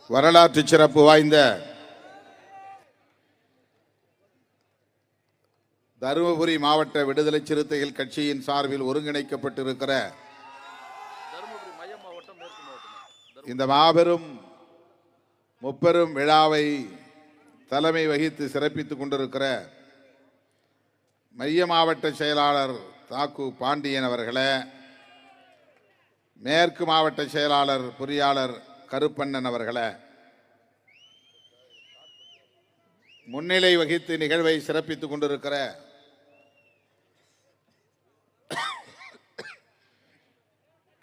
வரலாற்று சிறப்பு வாய்ந்த தருமபுரி மாவட்ட விடுதலை சிறுத்தைகள் கட்சியின் சார்பில் ஒருங்கிணைக்கப்பட்டிருக்கிற இந்த மாபெரும் முப்பெரும் விழாவை தலைமை வகித்து சிறப்பித்துக் கொண்டிருக்கிற மைய மாவட்ட செயலாளர் தாக்கு பாண்டியன் அவர்களே, மேற்கு மாவட்ட செயலாளர் பொறியாளர் கருப்பண்ணன் அவர்களே, முன்னிலை வகித்து நிகழ்வை சிறப்பித்துக் கொண்டிருக்கிற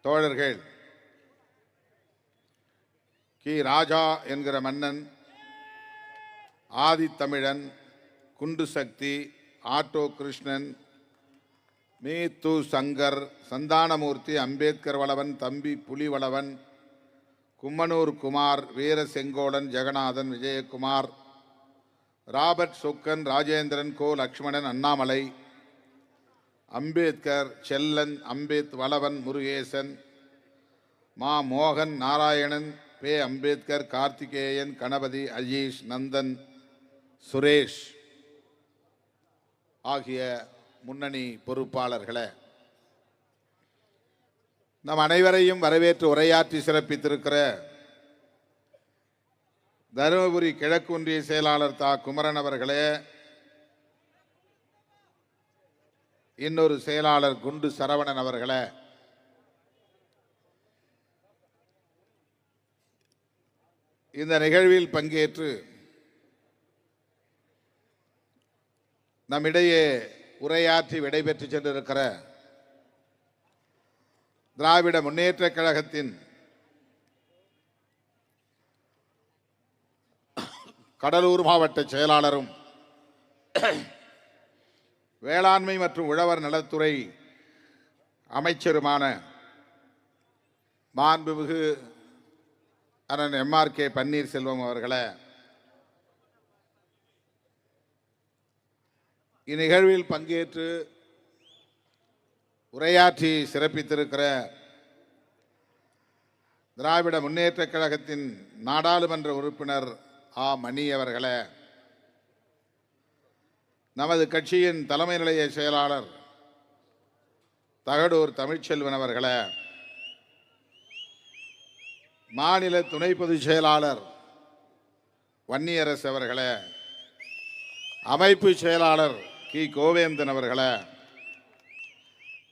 தோழர்கள் கி ராஜா என்கிற மன்னன், ஆதித்தமிழன், குண்டு சக்தி, ஆட்டோ கிருஷ்ணன், மீத்து சங்கர், சந்தானமூர்த்தி, அம்பேத்கர் வளவன், தம்பி புலிவளவன், கும்மனூர் குமார், வீர செங்கோடன், ஜெகநாதன், விஜயகுமார், ராபர்ட் சொக்கன், ராஜேந்திரன், கோ லக்ஷ்மணன், அண்ணாமலை, அம்பேத்கர், செல்லன், அம்பேத் வளவன், முருகேசன், மா மோகன், நாராயணன், பே அம்பேத்கர், கார்த்திகேயன், கணபதி, அஜீஷ், நந்தன், சுரேஷ் ஆகிய முன்னணி பொறுப்பாளர்களே, நம் அனைவரையும் வரவேற்று உரையாற்றி சிறப்பித்திருக்கிற தருமபுரி கிழக்கு ஒன்றிய செயலாளர் தா குமரன் அவர்களே, இன்னொரு செயலாளர் குண்டு சரவணன் அவர்களே, இந்த நிகழ்வில் பங்கேற்று நம்மிடையே உரையாற்றி விடைபெற்று சென்றிருக்கிற திராவிட முன்னேற்ற கழகத்தின் கடலூர் மாவட்ட செயலாளரும் வேளாண்மை மற்றும் உழவர் நலத்துறை அமைச்சருமான மாண்புமிகு அண்ணன் MRK பன்னீர்செல்வம் அவர்களே, இந்நிகழ்வில் பங்கேற்று உரையாற்றி சிறப்பித்திருக்கிற திராவிட முன்னேற்ற கழகத்தின் நாடாளுமன்ற உறுப்பினர் ஆ மணி அவர்களே, நமது கட்சியின் தலைமை நிலைய செயலாளர் தகடூர் தமிழ்ச்செல்வன் அவர்களே, மாநில துணை பொதுச் செயலாளர் வன்னியரசு அவர்களே, அமைப்பு செயலாளர் கி கோவேந்தன் அவர்களே,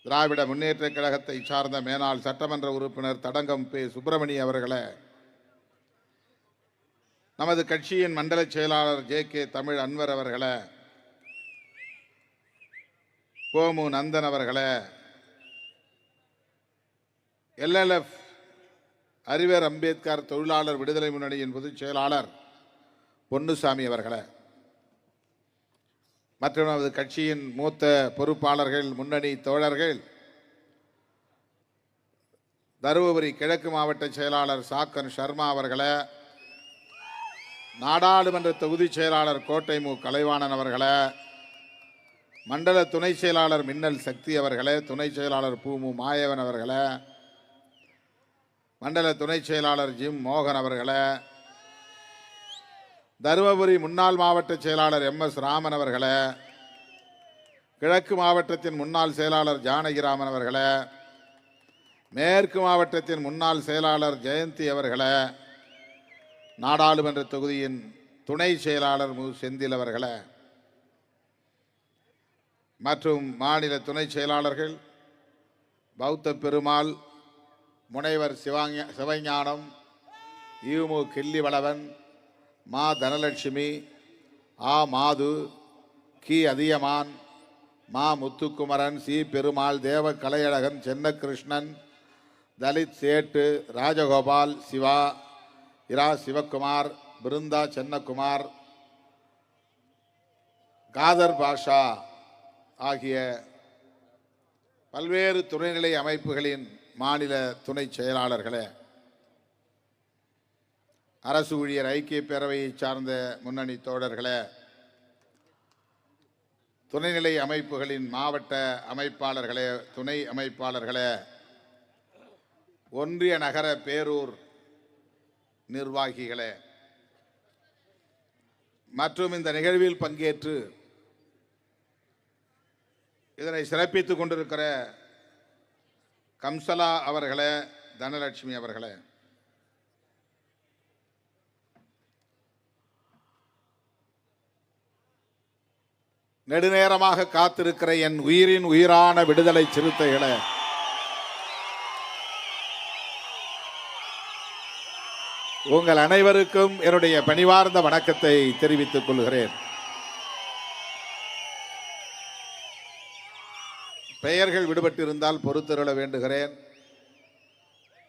திராவிட முன்னேற்ற கழகத்தை சார்ந்த மேனாள் சட்டமன்ற உறுப்பினர் தடங்கம் பே சுப்பிரமணி அவர்களே, நமது கட்சியின் மண்டல செயலாளர் JK தமிழ் அன்வர் அவர்களே, கோமு நந்தன் அவர்களே, LLF அறிவர் அம்பேத்கர் தொழிலாளர் விடுதலை முன்னணியின் பொதுச் செயலாளர் பொன்னுசாமி அவர்களே, மற்றும் நமது கட்சியின் மூத்த பொறுப்பாளர்கள், முன்னணி தோழர்கள், தருமபுரி கிழக்கு மாவட்ட செயலாளர் சாக்கன் சர்மா அவர்களே, நாடாளுமன்ற தொகுதி செயலாளர் கோட்டை மு கலைவாணன் அவர்களே, மண்டல துணை செயலாளர் மின்னல் சக்தி அவர்களே, துணை செயலாளர் பூமு மாயவன் அவர்களே, மண்டல துணை செயலாளர் ஜிம் மோகன் அவர்களே, தருமபுரி முன்னாள் மாவட்ட செயலாளர் MS ராமன் அவர்களே, கிழக்கு மாவட்டத்தின் முன்னாள் செயலாளர் ஜானகிராமன் அவர்களே, மேற்கு மாவட்டத்தின் முன்னாள் செயலாளர் ஜெயந்தி அவர்களே, நாடாளுமன்ற தொகுதியின் துணை செயலாளர் மு செந்தில் அவர்களே, மற்றும் மாநில துணை செயலாளர்கள் பௌத்த பெருமாள், முனைவர் சிவஞானம், ஈமு கிள்ளிவளவன், மா தனலட்சுமி, ஆ மாது, கி அதியமான், மா முத்துக்குமரன், சி பெருமாள், தேவ கலையழகன், சென்னகிருஷ்ணன், தலித் சேட்டு, ராஜகோபால், சிவா, இரா சிவக்குமார், பிருந்தா சென்னகுமார், காதர் பாஷா ஆகிய பல்வேறு துணைநிலை அமைப்புகளின் மாநில துணை செயலாளர்களே, அரசு ஊழியர் ஐக்கிய பேரவையை சார்ந்த முன்னணி தோழர்களே, துணைநிலை அமைப்புகளின் மாவட்ட அமைப்பாளர்களே, துணை அமைப்பாளர்களே, ஒன்றிய நகர பேரூர் நிர்வாகிகளே மற்றும் இந்த நிகழ்வில் பங்கேற்று இதனை சிறப்பித்துக் கொண்டிருக்கிற கம்சலா அவர்களே, தனலட்சுமி அவர்களே, நெடுநேரமாக காத்திருக்கிற என் உயிரின் உயிரான விடுதலை சிறுத்தைகளே, உங்கள் அனைவருக்கும் என்னுடைய பணிவார்ந்த வணக்கத்தை தெரிவித்துக் கொள்கிறேன். பெயர்கள் விடுபட்டிருந்தால் பொறுத்தருள வேண்டுகிறேன்.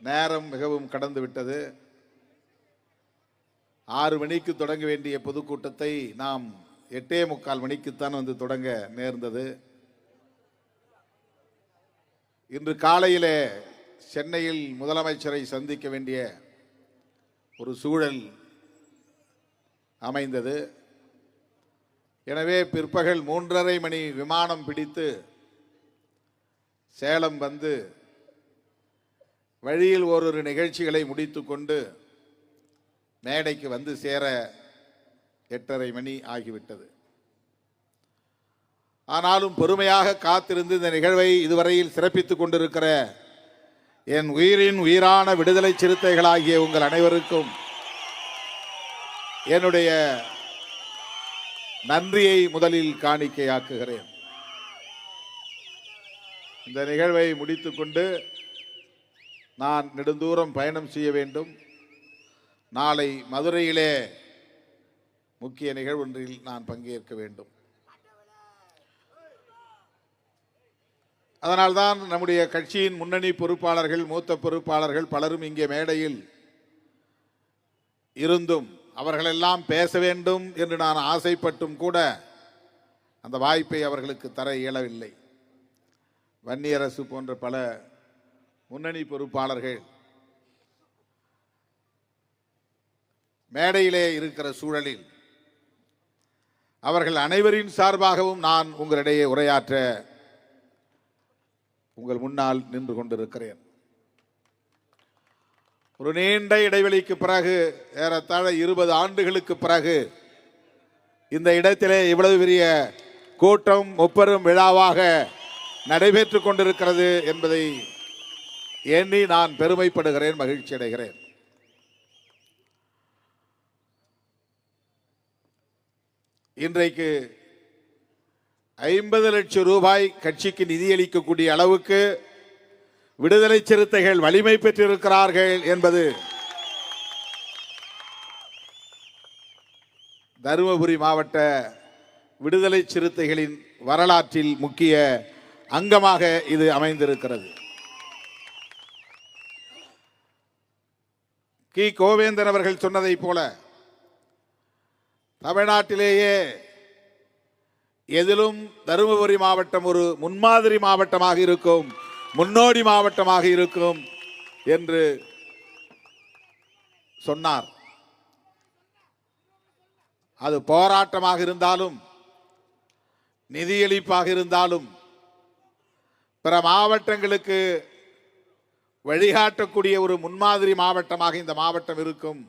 நேரம் மிகவும் கடந்து விட்டது. 6 மணிக்கு தொடங்க வேண்டிய பொதுக்கூட்டத்தை நாம் 8:45 மணிக்குத்தான் வந்து தொடங்க நேர்ந்தது. இன்று காலையிலே சென்னையில் முதலமைச்சரை சந்திக்க வேண்டிய ஒரு சூழல் அமைந்தது. எனவே பிற்பகல் 3:30 மணி விமானம் பிடித்து சேலம் வந்து வழியில் ஓரிரு நிகழ்ச்சிகளை முடித்துக்கொண்டு மேடைக்கு வந்து சேர 8:30 மணி ஆகிவிட்டது. ஆனாலும் பொறுமையாக காத்திருந்து இந்த நிகழ்வை இதுவரையில் சிறப்பித்துக் கொண்டிருக்கிற என் உயிரின் உயிரான விடுதலை சிறுத்தைகளாகிய உங்கள் அனைவருக்கும் என்னுடைய நன்றியை முதலில் காணிக்கையாக்குகிறேன். இந்த நிகழ்வை முடித்துக்கொண்டு நான் நெடுந்தூரம் பயணம் செய்ய வேண்டும். நாளை மதுரையிலே முக்கிய நிகழ்வொன்றில் நான் பங்கேற்க வேண்டும். அதனால்தான் நம்முடைய கட்சியின் முன்னணி பொறுப்பாளர்கள், மூத்த பொறுப்பாளர்கள் பலரும் இங்கே மேடையில் இருந்தும் அவர்களெல்லாம் பேச வேண்டும் என்று நான் ஆசைப்பட்டும் கூட அந்த வாய்ப்பை அவர்களுக்கு தர இயலவில்லை. வன்னியரசு போன்ற பல முன்னணி பொறுப்பாளர்கள் மேடையிலே இருக்கிற சூழலில் அவர்கள் அனைவரின் சார்பாகவும் நான் உங்களிடையே உரையாற்ற உங்கள் முன்னால் நின்று கொண்டிருக்கிறேன். ஒரு நீண்ட இடைவெளிக்கு பிறகு, ஏறத்தாழ 20 ஆண்டுகளுக்கு பிறகு இந்த இடத்திலே இவ்வளவு பெரிய கூட்டம் முப்பெரும் விழாவாக நடைபெற்றுக் கொண்டிருக்கிறது என்பதை எண்ணி நான் பெருமைப்படுகிறேன், மகிழ்ச்சி அடைகிறேன். இன்றைக்கு 50 லட்சம் ரூபாய் கட்சிக்கு நிதியளிக்கக்கூடிய அளவுக்கு விடுதலை சிறுத்தைகள் வலிமை பெற்றிருக்கிறார்கள் என்பது தருமபுரி மாவட்ட விடுதலை சிறுத்தைகளின் வரலாற்றில் முக்கிய அங்கமாக இது அமைந்திருக்கிறது. கி. கோவேந்தன் அவர்கள் சொன்னதை போல தமிழ்நாட்டிலேயே எதிலும் தருமபுரி மாவட்டம் ஒரு முன்மாதிரி மாவட்டமாக இருக்கும், முன்னோடி மாவட்டமாக இருக்கும் என்று சொன்னார். அது போராட்டமாக இருந்தாலும், நிதியளிப்பாக இருந்தாலும், பிற மாவட்டங்களுக்கு வழிகாட்டக்கூடிய ஒரு முன்மாதிரி மாவட்டமாக இந்த மாவட்டம் இருக்கும்.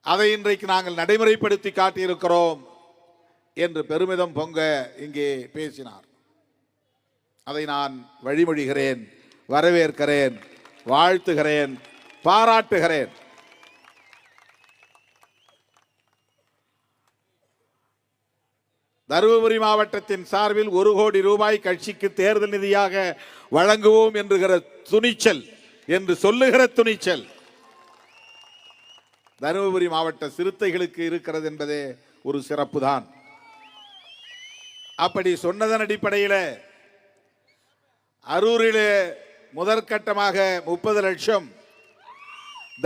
அதை இன்றைக்கு நாங்கள் நடைமுறைப்படுத்தி காட்டியிருக்கிறோம் என்று பெருமிதம் பொங்க இங்கே பேசினார். அதை நான் வழிமொழிகிறேன், வரவேற்கிறேன், வாழ்த்துகிறேன், பாராட்டுகிறேன். தருமபுரி மாவட்டத்தின் சார்பில் 1 கோடி ரூபாய் கட்சிக்கு தேர்தல் நிதியாக வழங்குவோம் என்கிற துணிச்சல், என்று சொல்லுகிற துணிச்சல் தருமபுரி மாவட்ட சிறுத்தைகளுக்கு இருக்கிறது என்பதே ஒரு சிறப்பு தான். அப்படி சொன்னதன் அடிப்படையில் அரூரிலே முதற்கட்டமாக 30 லட்சம்,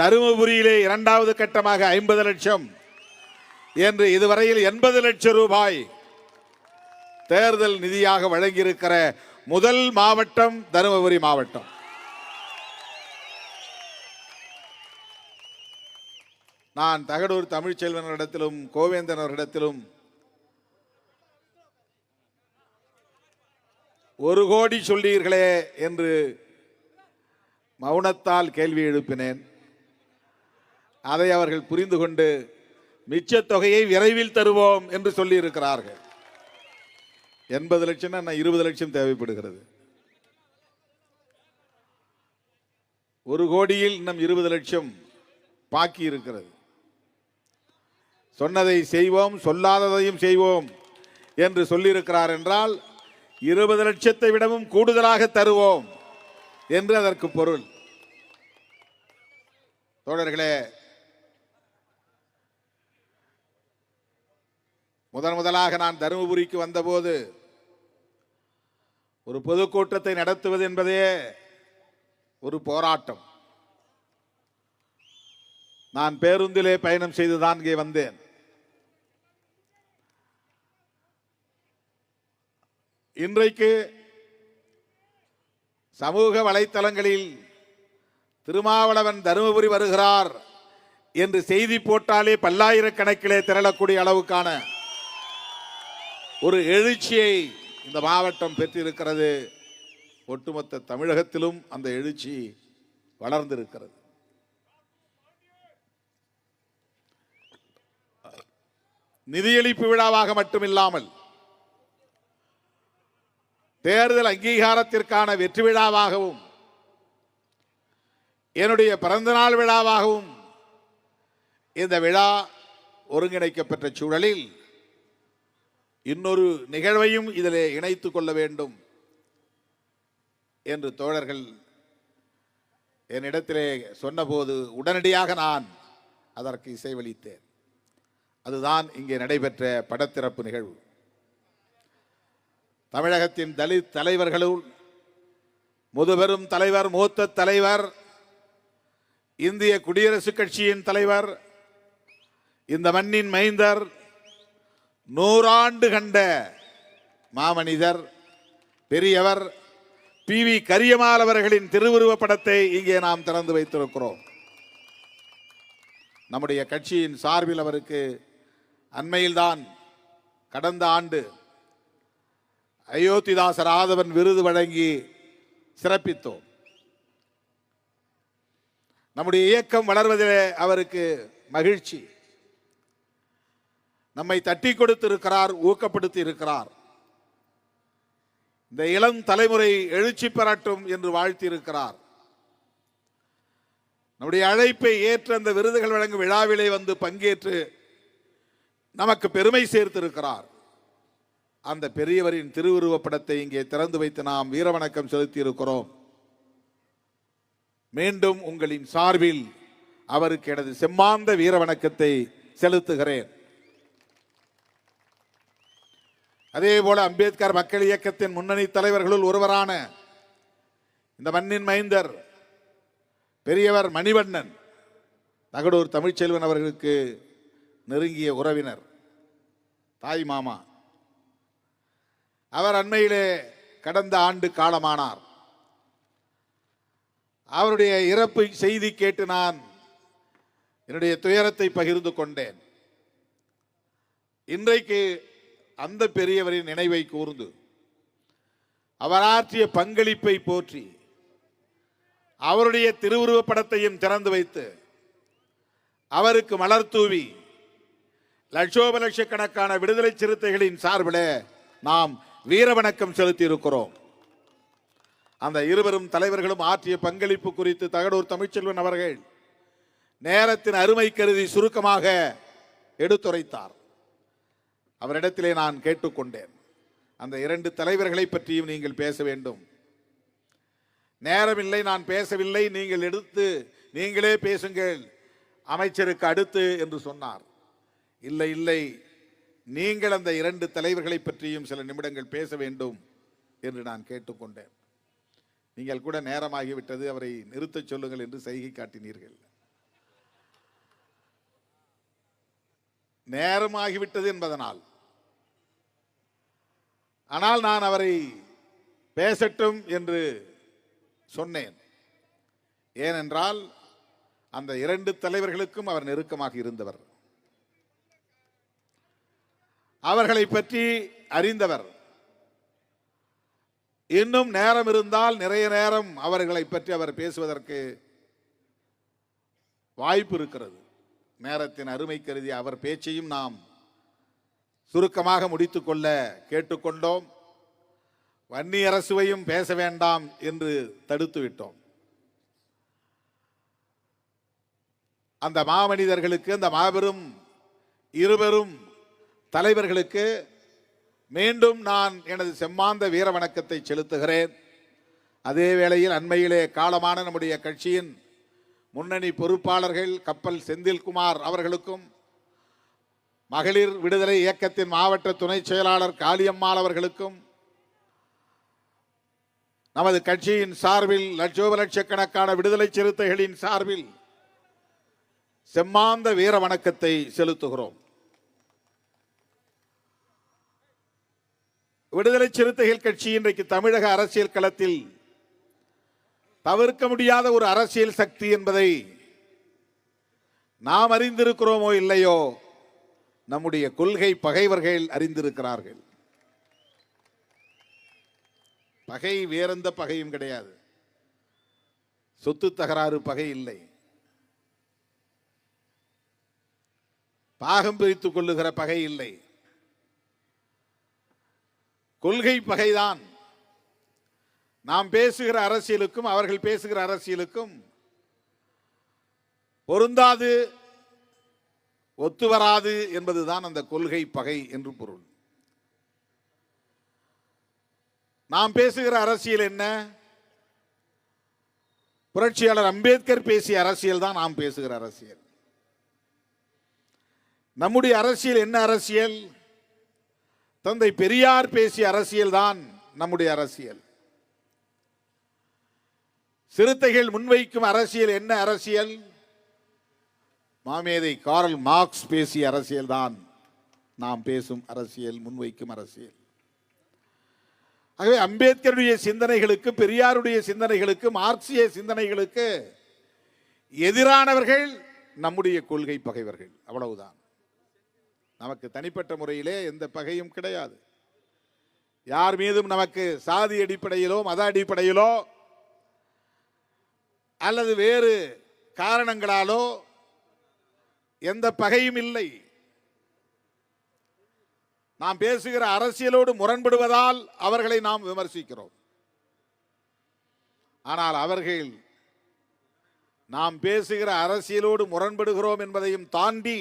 தருமபுரியிலே இரண்டாவது கட்டமாக 50 லட்சம் என்று இதுவரையில் 80 லட்சம் ரூபாய் தேர்தல் நிதியாக வழங்கியிருக்கிற முதல் மாவட்டம் தருமபுரி மாவட்டம். நான் தகடூர் தமிழ்ச்செல்வனிடத்திலும் கோவேந்தன் அவர்களிடத்திலும் 1 கோடி சொல்லீர்களே என்று மௌனத்தால் கேள்வி எழுப்பினேன். அதை அவர்கள் புரிந்து கொண்டு மிச்ச தொகையை விரைவில் தருவோம் என்று சொல்லி இருக்கிறார்கள். 80 லட்சம் 20 லட்சம் தேவைப்படுகிறது. 1 கோடியில் இன்னும் 20 லட்சம் பாக்கி இருக்கிறது. சொன்னதை செய்வோம், சொல்லாததையும் செய்வோம் என்று சொல்லியிருக்கிறார் என்றால் 20 லட்சத்தை விடவும் கூடுதலாக தருவோம் என்று அதற்கு பொருள். தோழர்களே, முதலாக நான் தருமபுரிக்கு வந்தபோது ஒரு பொதுக்கூட்டத்தை நடத்துவது என்பதே ஒரு போராட்டம். நான் பேருந்திலே பயணம் செய்துதான் இங்கே வந்தேன். இன்றைக்கு சமூக வலைத்தளங்களில் திருமாவளவன் தருமபுரி வருகிறார் என்று செய்தி போட்டாலே பல்லாயிரக்கணக்கிலே திரளக்கூடிய அளவுக்கான ஒரு எழுச்சியை இந்த மாவட்டம் பெற்றிருக்கிறது. ஒட்டுமொத்த தமிழகத்திலும் அந்த எழுச்சி வளர்ந்திருக்கிறது. நிதியளிப்பு விழாவாக மட்டுமில்லாமல் தேர்தல் அங்கீகாரத்திற்கான வெற்றி விழாவாகவும் என்னுடைய பிறந்தநாள் விழாவாகவும் இந்த விழா ஒருங்கிணைக்கப்பட்ட சூழலில் இன்னொரு நிகழ்வையும் இதிலே இணைத்துக் கொள்ள வேண்டும் என்று தோழர்கள் என்னிடத்திலே சொன்னபோது உடனடியாக நான் அதற்கு இசைவளித்தேன். அதுதான் இங்கே நடைபெற்ற படத்திறப்பு நிகழ்வு. தமிழகத்தின் தலித் தலைவர்களுள் முதுபெரும் தலைவர், மூத்த தலைவர், இந்திய குடியரசுக் கட்சியின் தலைவர், இந்த மண்ணின் மைந்தர், 100 ஆண்டு கண்ட மாமனிதர், பெரியவர் PV கரியமால் அவர்களின் திருவுருவ படத்தை இங்கே நாம் திறந்து வைத்திருக்கிறோம். நம்முடைய கட்சியின் சார்பில் அவருக்கு அண்மையில்தான் கடந்த ஆண்டு அயோத்திதாசர் ஆதவன் விருது வழங்கி சிறப்பித்தோம். நம்முடைய இயக்கம் வளர்வதிலே அவருக்கு மகிழ்ச்சி. நம்மை தட்டி கொடுத்து இருக்கிறார், ஊக்கப்படுத்தி இருக்கிறார். இந்த இளம் தலைமுறை எழுச்சி பெறட்டும் என்று வாழ்த்தி இருக்கிறார். நம்முடைய அழைப்பை ஏற்று அந்த விருதுகள் வழங்கும் விழாவிலே வந்து பங்கேற்று நமக்கு பெருமை சேர்த்திருக்கிறார். அந்த பெரியவரின் திருவுருவப் படத்தை இங்கே திறந்து வைத்து நாம் வீரவணக்கம் செலுத்தி இருக்கிறோம். மீண்டும் உங்களின் சார்பில் அவருக்கு எனது செம்மாந்த வீரவணக்கத்தை செலுத்துகிறேன். அதே போல அம்பேத்கர் மக்கள் இயக்கத்தின் முன்னணி தலைவர்களுள் ஒருவரான இந்த மண்ணின் மைந்தர் பெரியவர் மணிவண்ணன், தகடூர் தமிழ்ச்செல்வன் அவர்களுக்கு நெருங்கிய உறவினர், தாய் மாமா. அவர் அண்மையிலே கடந்த ஆண்டு காலமானார். அவருடைய இறப்பு செய்தி கேட்டு நான் என்னுடைய துயரத்தை பகிர்ந்து கொண்டேன். இன்றைக்கு அந்த பெரியவரின் நினைவை கூர்ந்து அவர் ஆற்றிய பங்களிப்பை போற்றி அவருடைய திருவுருவப் படத்தையும் திறந்து வைத்து அவருக்கு மலர் தூவி லட்சோப லட்சக்கணக்கான விடுதலை சிறுத்தைகளின் சார்பில் நாம் வீரவணக்கம் செலுத்தி இருக்கிறோம். அந்த இருவரும் தலைவர்களும் ஆற்றிய பங்களிப்பு குறித்து தகடூர் தமிழ்ச்செல்வன் அவர்கள் நேரத்தின் அருமை கருதி சுருக்கமாக எடுத்துரைத்தார். அவரிடத்திலே நான் கேட்டுக்கொண்டேன், அந்த 2 தலைவர்களை பற்றியும் நீங்கள் பேச வேண்டும். நேரமில்லை, நான் பேசவில்லை, நீங்கள் எடுத்து நீங்களே பேசுங்கள் அமைச்சருக்கு அடுத்து என்று சொன்னார். இல்லை இல்லை, நீங்கள் அந்த 2 தலைவர்களை பற்றியும் சில நிமிடங்கள் பேச வேண்டும் என்று நான் கேட்டுக்கொண்டேன். நீங்கள் கூட நேரமாகிவிட்டது, அவரை நிறுத்தச் சொல்லுங்கள் என்று சைகை காட்டினீர்கள். நேரமாகிவிட்டது என்பதனால். ஆனால் நான் அவரை பேசட்டும் என்று சொன்னேன். ஏனென்றால் அந்த 2 தலைவர்களுக்கும் அவர் நெருக்கமாக இருந்தவர், அவர்களை பற்றி அறிந்தவர். இன்னும் நேரம் இருந்தால் நிறைய நேரம் அவர்களை பற்றி அவர் பேசுவதற்கு வாய்ப்பு இருக்கிறது. நேரத்தின் அருமை கருதி அவர் பேச்சையும் நாம் சுருக்கமாக முடித்துக்கொள்ள கேட்டுக்கொண்டோம். வன்னியரசுவையும் பேச வேண்டாம் என்று தடுத்து விட்டோம். அந்த மாமனிதர்களுக்கு, அந்த மாபெரும் இருவரும் தலைவர்களுக்கு மீண்டும் நான் எனது செம்மாந்த வீர வணக்கத்தை செலுத்துகிறேன். அதே வேளையில் அண்மையிலே காலமான நம்முடைய கட்சியின் முன்னணி பொறுப்பாளர்கள் கப்பல் செந்தில்குமார் அவர்களுக்கும், மகளிர் விடுதலை இயக்கத்தின் மாவட்ட துணை செயலாளர் காளியம்மாள் அவர்களுக்கும், நமது கட்சியின் சார்பில் லட்சோபலட்சக்கணக்கான விடுதலை சிறுத்தைகளின் சார்பில் செம்மாந்த வீர வணக்கத்தை செலுத்துகிறோம். விடுதலை சிறுத்தைகள் கட்சி இன்றைக்கு தமிழக அரசியல் களத்தில் தவிர்க்க முடியாத ஒரு அரசியல் சக்தி என்பதை நாம் அறிந்திருக்கிறோமோ இல்லையோ, நம்முடைய கொள்கை பகைவர்கள் அறிந்திருக்கிறார்கள். பகை வேறெந்த பகையும் கிடையாது. சொத்து தகராறு பகை இல்லை. பாகம் பிரித்துக் கொள்ளுகிற பகை இல்லை. கொள்கை பகைதான். நாம் பேசுகிற அரசியலுக்கும் அவர்கள் பேசுகிற அரசியலுக்கும் பொருந்தாது, ஒத்து வராது என்பதுதான் அந்த கொள்கை பகை என்று பொருள். நாம் பேசுகிற அரசியல் என்ன? புரட்சியாளர் அம்பேத்கர் பேசிய அரசியல் தான் நாம் பேசுகிற அரசியல். நம்முடைய அரசியல் என்ன அரசியல்? தந்தை பெரியார் பேசிய அரசியல் தான் நம்முடைய அரசியல். சிறுத்தைகள் முன்வைக்கும் அரசியல் என்ன அரசியல்? மாமேதை கார்ல் மார்க்ஸ் பேசிய அரசியல் தான் நாம் பேசும் அரசியல், முன்வைக்கும் அரசியல். ஆகவே அம்பேத்கருடைய சிந்தனைகளுக்கு, பெரியாருடைய சிந்தனைகளுக்கு, மார்க்சிய சிந்தனைகளுக்கு எதிரானவர்கள் நம்முடைய கொள்கை பகைவர்கள். அவ்வளவுதான். நமக்கு தனிப்பட்ட முறையிலே எந்த பகையும் கிடையாது. யார் மீதும் நமக்கு சாதி அடிப்படையிலோ மத அடிப்படையிலோ அல்லது வேறு காரணங்களாலோ எந்த பகையும் இல்லை. நாம் பேசுகிற அரசியலோடு முரண்படுவதால் அவர்களை நாம் விமர்சிக்கிறோம். ஆனால் அவர்கள் நாம் பேசுகிற அரசியலோடு முரண்படுகிறோம் என்பதையும் தாண்டி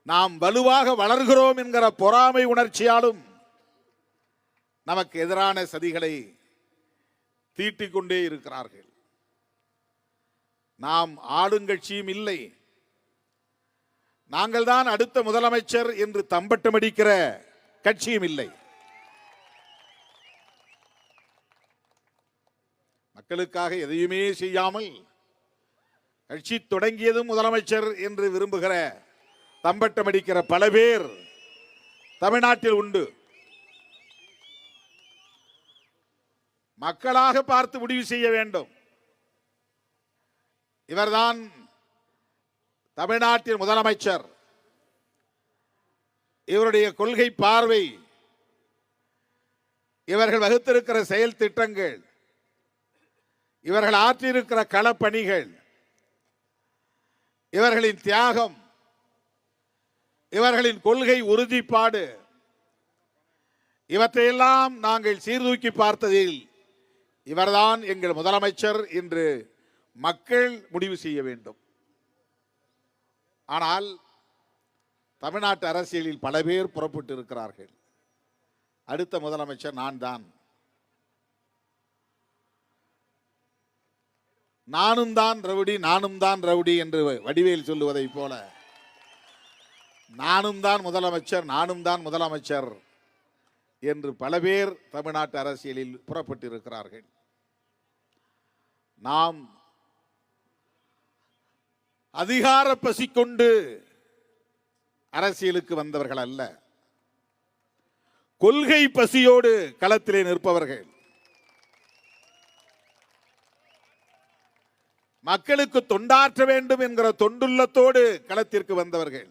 நாம் வலுவாக வளர்கிறோம் என்கிற பொறாமை உணர்ச்சியாலும் நமக்கு எதிரான சதிகளை தீட்டிக் கொண்டே இருக்கிறார்கள். நாம் ஆளுங்கட்சியும் இல்லை, நாங்கள் தான் அடுத்த முதலமைச்சர் என்று தம்பட்டமடிக்கிற கட்சியும் இல்லை. மக்களுக்காக எதையுமே செய்யாமல் கட்சி தொடங்கியதும் முதலமைச்சர் என்று விரும்புகிற, தம்பட்டமடிக்கிற பல பேர் தமிழ்நாட்டில் உண்டு. மக்களாக பார்த்து முடிவு செய்ய வேண்டும். இவர்தான் தமிழ்நாட்டின் முதலமைச்சர், இவருடைய கொள்கை பார்வை, இவர்கள் வகுத்திருக்கிற செயல் திட்டங்கள், இவர்கள் ஆற்றியிருக்கிற களப்பணிகள், இவர்களின் தியாகம், இவர்களின் கொள்கை உறுதிப்பாடு, இவற்றையெல்லாம் நாங்கள் சீர்தூக்கி பார்த்ததில் இவர்தான் எங்கள் முதலமைச்சர் என்று மக்கள் முடிவு செய்ய வேண்டும். ஆனால் தமிழ்நாட்டு அரசியலில் பல பேர் புறப்பட்டு இருக்கிறார்கள். அடுத்த முதலமைச்சர் நான் தான், நானும் தான் ரவுடி, நானும் தான் ரவுடி என்று வடிவேல் சொல்லுவதை போல நானும் தான் முதலமைச்சர், நானும் தான் முதலமைச்சர் என்று பல பேர் தமிழ்நாட்டு அரசியலில் புறப்பட்டு இருக்கிறார்கள். நாம் அதிகார பசி கொண்டு அரசியலுக்கு வந்தவர்கள் அல்ல, கொள்கை பசியோடு களத்திலே நிற்பவர்கள். மக்களுக்கு தொண்டாற்ற வேண்டும் என்கிற தொண்டுள்ளத்தோடு களத்திற்கு வந்தவர்கள்.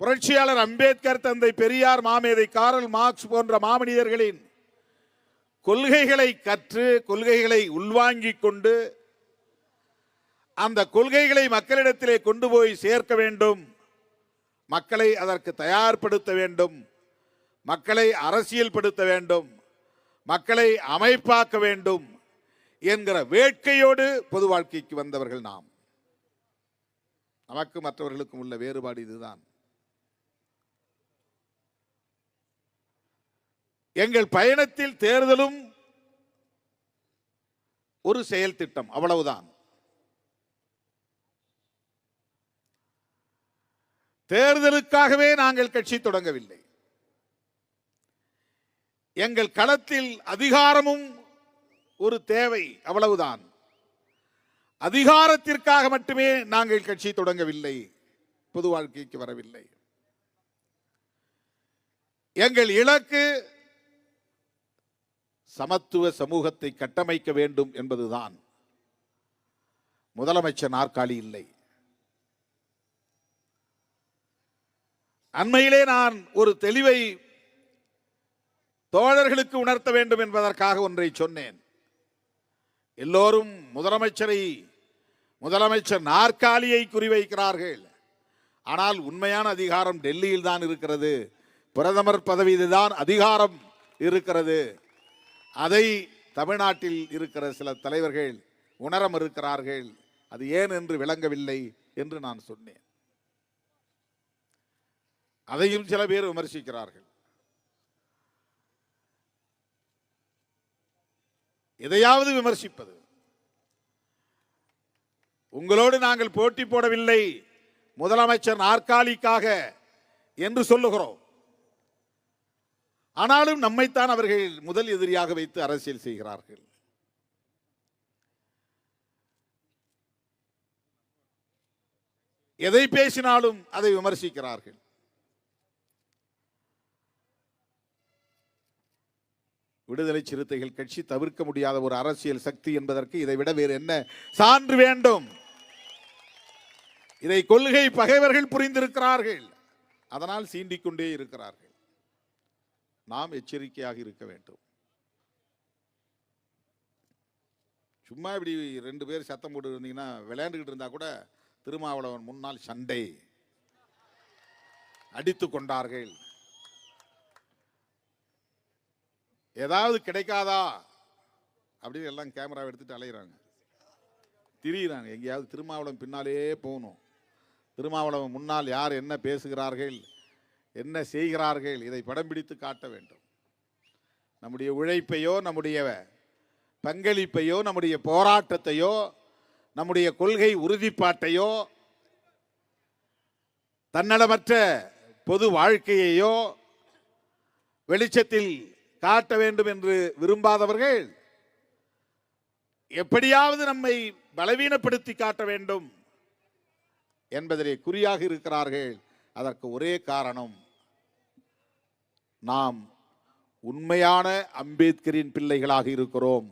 புரட்சியாளர் அம்பேத்கர், தந்தை பெரியார், மாமேதை கார்ல் மார்க்ஸ் போன்ற மாமனிதர்களின் கொள்கைகளை கற்று, கொள்கைகளை உள்வாங்கிக் கொண்டு அந்த கொள்கைகளை மக்களிடத்திலே கொண்டு போய் சேர்க்க வேண்டும், மக்களை அதற்கு தயார்படுத்த வேண்டும், மக்களை அரசியல்படுத்த வேண்டும், மக்களை அமைப்பாக்க வேண்டும் என்கிற வேட்கையோடு பொது வாழ்க்கைக்கு வந்தவர்கள் நாம். நமக்கு மற்றவர்களுக்கும் உள்ள வேறுபாடு இதுதான். எங்கள் பயணத்தில் தேர்தலும் ஒரு செயல் திட்டம், அவ்வளவுதான். தேர்தலுக்காகவே நாங்கள் கட்சி தொடங்கவில்லை. எங்கள் களத்தில் அதிகாரமும் ஒரு தேவை, அவ்வளவுதான். அதிகாரத்திற்காக மட்டுமே நாங்கள் கட்சி தொடங்கவில்லை, பொது வாழ்க்கைக்கு வரவில்லை. எங்கள் இலக்கு சமத்துவ சமூகத்தை கட்டமைக்க வேண்டும் என்பதுதான். முதலமைச்சர் நாற்காலி இல்லை. அண்மையிலே நான் ஒரு தெளிவை தோழர்களுக்கு உணர்த்த வேண்டும் என்பதற்காக ஒன்றை சொன்னேன். எல்லோரும் முதலமைச்சர் நாற்காலியை குறிவைக்கிறார்கள். ஆனால் உண்மையான அதிகாரம் டெல்லியில் தான் இருக்கிறது. பிரதமர் பதவியில்தான் அதிகாரம் இருக்கிறது. அதை தமிழ்நாட்டில் இருக்கிற சில தலைவர்கள் உணர மறுக்கிறார்கள். அது ஏன் என்று விளங்கவில்லை என்று நான் சொன்னேன். அதையும் சில பேர் விமர்சிக்கிறார்கள். எதையாவது விமர்சிப்பது. உங்களோடு நாங்கள் போட்டி போடவில்லை முதலமைச்சர் நாற்காலிக்காக என்று சொல்லுகிறோம். ஆனாலும் நம்மைத்தான் அவர்கள் முதல் எதிரியாக வைத்து அரசியல் செய்கிறார்கள். எதை பேசினாலும் அதை விமர்சிக்கிறார்கள். விடுதலை சிறுத்தைகள் கட்சி தவிர்க்க முடியாத ஒரு அரசியல் சக்தி என்பதற்கு இதை விட வேறு என்ன சான்று வேண்டும்? இதை கொள்கை பகைவர்கள் புரிந்திருக்கிறார்கள். அதனால் சீண்டிக்கொண்டே இருக்கிறார்கள். நாம் எச்சரிக்கையாக இருக்க வேண்டும். சும்மா இப்படி 2 பேர் சத்தம் போட்டு இருந்தீங்கன்னா, விளையாண்டுகிட்டு இருந்தா கூட திருமாவளவன் முன்னால் சண்டை அடித்து கொண்டார்கள். ஏதாவது கிடைக்காதா அப்படின்னு எல்லாம் கேமரா எடுத்துட்டு அலையிறாங்க, திரியிறாங்க. எங்கேயாவது திருமாவளவன் பின்னாலே போகணும். திருமாவளவன் முன்னால் யார் என்ன பேசுகிறார்கள், என்ன செய்கிறார்கள், இதை படம் பிடித்து காட்ட வேண்டும். நம்முடைய உழைப்பையோ, நம்முடைய பங்களிப்பையோ, நம்முடைய போராட்டத்தையோ, நம்முடைய கொள்கை உறுதிப்பாட்டையோ, தன்னலமற்ற பொது வாழ்க்கையையோ வெளிச்சத்தில் காட்ட வேண்டும் என்று விரும்பாதவர்கள் எப்படியாவது நம்மை பலவீனப்படுத்தி காட்ட வேண்டும் என்பதிலே குறியாக இருக்கிறார்கள். அதற்கு ஒரே காரணம், நாம் உண்மையான அம்பேத்கரின் பிள்ளைகளாக இருக்கிறோம்,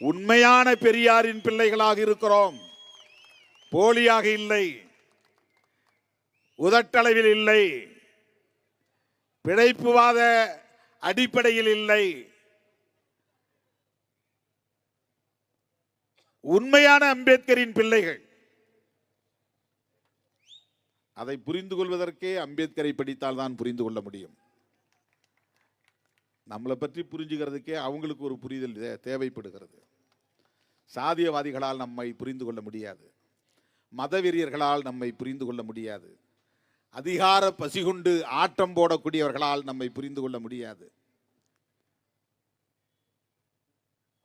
உண்மையான பெரியாரின் பிள்ளைகளாக இருக்கிறோம். போலியாக இல்லை, உதட்டளவில் இல்லை, பிழைப்புவாத அடிப்படையில் இல்லை. உண்மையான அம்பேத்கரின் பிள்ளைகள். அதை புரிந்து கொள்வதற்கே அம்பேத்கரை படித்தால் தான் புரிந்து கொள்ள முடியும். நம்மளை பற்றி புரிஞ்சுக்கிறதுக்கே அவங்களுக்கு ஒரு புரிதல் தேவைப்படுகிறது. சாதியவாதிகளால் நம்மை புரிந்து கொள்ள முடியாது, மதவெறியர்களால் நம்மை புரிந்து கொள்ள முடியாது, அதிகார பசிகுண்டு ஆட்டம் போடக்கூடியவர்களால் நம்மை புரிந்து கொள்ள முடியாது.